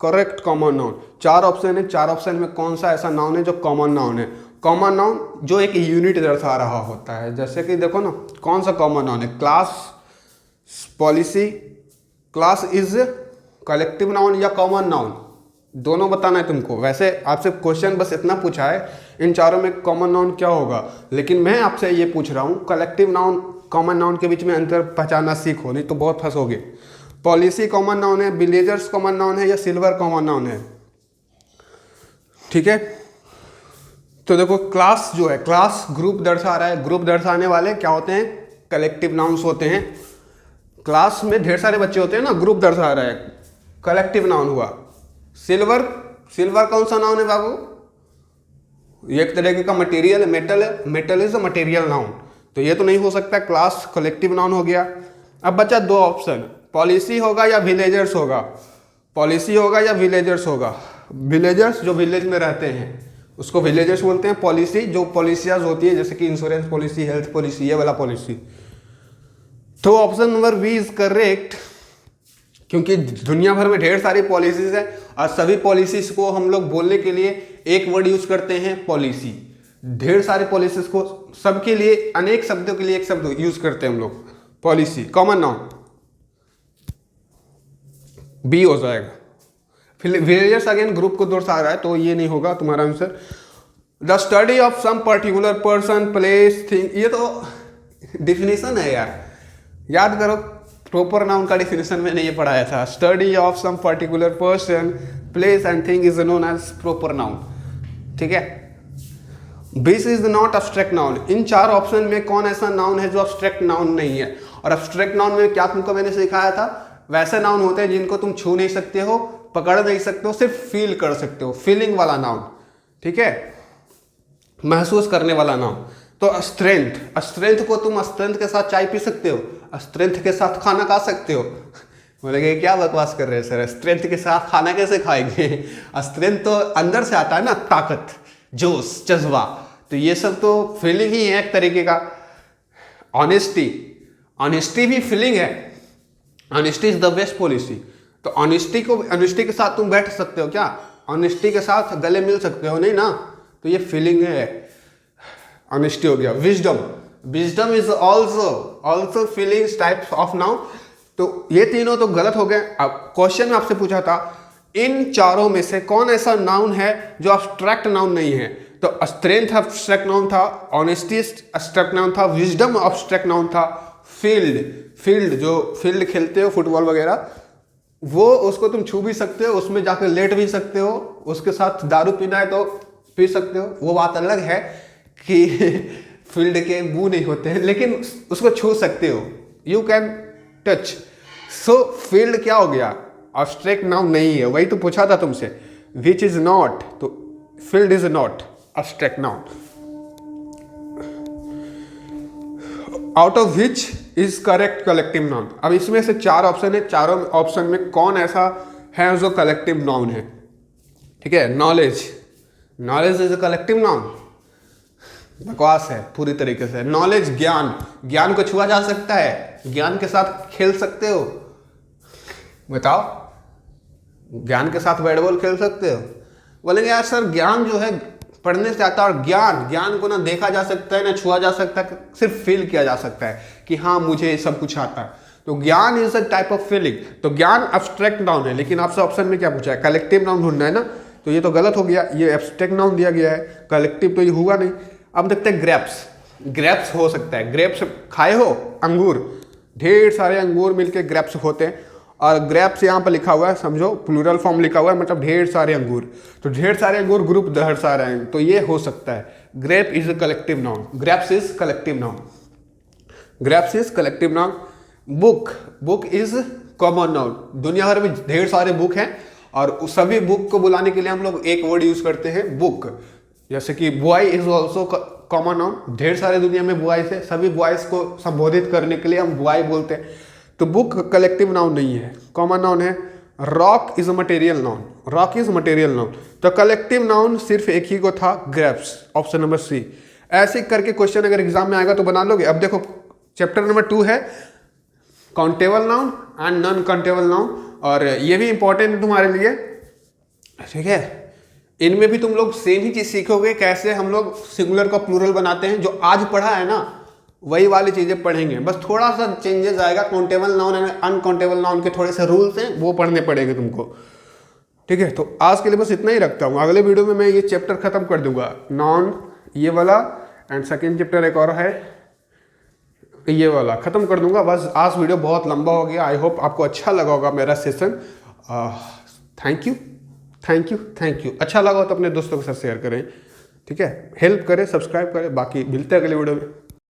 correct common noun. 4 option है, 4 ऑप्शन में कौन सा ऐसा नाउन है जो कॉमन नाउन है? कॉमन नाउन जो एक यूनिट दर्शा रहा होता है। जैसे कि देखो ना, कौन सा कॉमन नाउन है? Class, policy. Class is collective noun या कॉमन नाउन? दोनों बताना है तुमको। वैसे आपसे क्वेश्चन बस इतना पूछा है, इन चारों में कॉमन नाउन क्या होगा, लेकिन मैं आपसे ये पूछ रहा हूँ, कलेक्टिव नाउन कॉमन नाउन के बीच में अंतर पहचानना सीखो, नहीं तो बहुत फंसोगे। पॉलिसी कॉमन नाउन है, विलेजर्स कॉमन नाउन है, या सिल्वर कॉमन नाउन है? ठीक है, तो देखो, क्लास जो है, क्लास ग्रुप दर्शा रहा है। ग्रुप दर्शाने वाले क्या होते हैं? कलेक्टिव नाउन्स होते हैं। क्लास में ढेर सारे बच्चे होते हैं ना, ग्रुप दर्शा रहा है, कलेक्टिव नाउन हुआ। सिल्वर, सिल्वर कौन सा नाउन है बाबू? एक तरीके का मटेरियल है, मेटल है, metal is a material noun. तो ये तो नहीं हो सकता, क्लास कलेक्टिव नाउन हो गया। अब बचा 2 ऑप्शन, पॉलिसी होगा या विलेजर्स होगा? पॉलिसी होगा या विलेजर्स होगा? विलेजर्स जो विलेज में रहते हैं उसको विलेजर्स बोलते हैं। पॉलिसी जो पॉलिसियाज होती है, जैसे कि इंश्योरेंस पॉलिसी, हेल्थ पॉलिसी, ये वाला पॉलिसी। तो option number B is correct, क्योंकि दुनिया भर में ढेर सारी पॉलिसीज है, और सभी पॉलिसीज को हम लोग बोलने के लिए एक वर्ड यूज करते हैं, पॉलिसी। ढेर सारी पॉलिसीज को, सबके लिए, अनेक शब्दों के लिए एक शब्द यूज करते हैं हम लोग, पॉलिसी। कॉमन नाउन बी हो जाएगा। फिर विलेजर्स अगेन ग्रुप को दर्शा रहा है, तो ये नहीं होगा तुम्हारा answer. The study of some particular person, place, thing, ये तो डिफिनेशन है यार, याद करो। प्रॉपर नाउन का डिफिनेशन मैंने ये पढ़ाया था। Study of some particular person, place and thing is known as proper noun. ठीक है, this is not abstract noun. इन 4 ऑप्शन में कौन ऐसा नाउन है जो अब्स्ट्रैक्ट नाउन नहीं है? और अब्स्ट्रैक्ट नाउन में क्या तुमको मैंने सिखाया था? वैसे नाउन होते हैं जिनको तुम छू नहीं सकते हो, पकड़ नहीं सकते हो, सिर्फ फील कर सकते हो, फीलिंग वाला नाउन। ठीक है, महसूस करने वाला नाउन। तो स्ट्रेंथ, स्ट्रेंथ को तुम स्ट्रेंथ के साथ चाय पी सकते हो, स्ट्रेंथ के साथ खाना खा सकते हो। बोलेंगे क्या बकवास कर रहे हैं सर, स्ट्रेंथ के साथ खाना कैसे खाएंगे? स्ट्रेंथ तो अंदर से आता है ना, ताकत, जोश, जज्बा। तो ये सब तो फीलिंग ही है एक तरीके का। ऑनेस्टी, ऑनेस्टी भी फीलिंग है। Honesty is the best policy. तो ऑनेस्टी को, ऑनेस्टी के साथ तुम बैठ सकते हो क्या? ऑनेस्टी के साथ गले मिल सकते हो? नहीं ना, तो ये फीलिंग है। ऑनेस्टी हो गया। Wisdom, wisdom is also feelings types of noun. तो ये तीनों तो गलत हो गए। अब क्वेश्चन में आपसे पूछा था इन चारों में से कौन ऐसा नाउन है जो अब्स्ट्रैक्ट नाउन नहीं है? तो स्ट्रेंथ एब्स्ट्रैक्ट नाउन था, ऑनेस्टी एब्स्ट्रैक्ट नाउन था, विजडम एब्स्ट्रैक्ट नाउन था, फील्ड जो फील्ड खेलते हो फुटबॉल वगैरह, वो उसको तुम छू भी सकते हो, उसमें जाकर लेट भी सकते हो, उसके साथ दारू पीना है तो पी सकते हो, वो बात अलग है कि फील्ड के मुंह नहीं होते हैं, लेकिन उसको छू सकते हो, you can touch. So field क्या हो गया, एब्स्ट्रैक्ट नाउन नहीं है। वही तो पूछा था तुमसे, विच इज नॉट, तो field is not abstract noun. Out of which is correct collective noun. अब इसमें से 4 ऑप्शन है, चारों ऑप्शन में कौन ऐसा है जो कलेक्टिव नाउन है? ठीक है, knowledge is a collective noun, बकवास है पूरी तरीके से। नॉलेज ज्ञान को छुआ जा सकता है, ज्ञान के साथ खेल सकते हो, बताओ, ज्ञान के साथ बैट बॉल खेल सकते हो? बोलेंगे यार सर ज्ञान जो है पढ़ने से आता है, और ज्ञान को ना देखा जा सकता है ना छुआ जा सकता है, सिर्फ फील किया जा सकता है कि हाँ मुझे सब कुछ आता है। तो ज्ञान is a type of feeling. तो ज्ञान एब्स्ट्रैक्ट नाउन है, लेकिन आपसे ऑप्शन में क्या पूछा है, कलेक्टिव नाउन ढूंढना है ना, तो ये तो गलत हो गया, ये एब्स्ट्रैक्ट नाउन दिया गया है, कलेक्टिव तो ये हुआ नहीं। अब देखते हैं ग्रेप्स हो सकता है। ग्रेप्स खाए हो, अंगूर, ढेर सारे अंगूर मिलके ग्रेप्स होते हैं, और ग्रेप्स यहाँ पर लिखा हुआ है, समझो प्लूरल फॉर्म लिखा हुआ है, मतलब ढेर सारे अंगूर, तो ढेर सारे अंगूर ग्रुप ढेर सारे हैं, तो ये हो सकता है। Grape is a collective noun, grapes is collective noun, grapes is collective noun. Book is common noun, दुनिया भर में ढेर सारे बुक हैं, और सभी बुक को बुलाने के लिए हम लोग एक वर्ड यूज करते हैं, बुक। जैसे कि boy is also common noun, ढेर सारे दुनिया में बॉयज है, सभी बॉयज को संबोधित करने के लिए हम बॉय बोलते हैं। तो बुक कलेक्टिव नाउन नहीं है, कॉमन नाउन है। Rock is a material noun, rock is material noun. तो कलेक्टिव नाउन सिर्फ एक ही को था, ग्रेप्स, ऑप्शन नंबर सी। ऐसे करके क्वेश्चन अगर एग्जाम में आएगा तो बना लोगे। अब देखो चैप्टर नंबर 2 है countable noun and non countable noun, और ये भी इंपॉर्टेंट है तुम्हारे लिए, ठीक है। इनमें भी तुम लोग सेम ही चीज सीखोगे, कैसे हम लोग सिंगुलर का प्लूरल बनाते हैं, जो आज पढ़ा है ना वही वाली चीजें पढ़ेंगे, बस थोड़ा सा चेंजेस आएगा। Countable noun and uncountable noun के थोड़े से रूल्स हैं, वो पढ़ने पड़ेंगे तुमको, ठीक है। तो आज के लिए बस इतना ही रखता हूँ, अगले वीडियो में मैं ये चैप्टर खत्म कर दूंगा, नाउन ये वाला, एंड सेकेंड चैप्टर एक और है ये वाला, खत्म कर दूंगा। बस आज वीडियो बहुत लंबा हो गया, आई होप आपको अच्छा लगा होगा मेरा सेशन। Thank you. अच्छा लगा हो तो अपने दोस्तों के साथ शेयर करें, ठीक है, हेल्प करें, सब्सक्राइब करें। बाकी मिलते हैं अगले वीडियो में।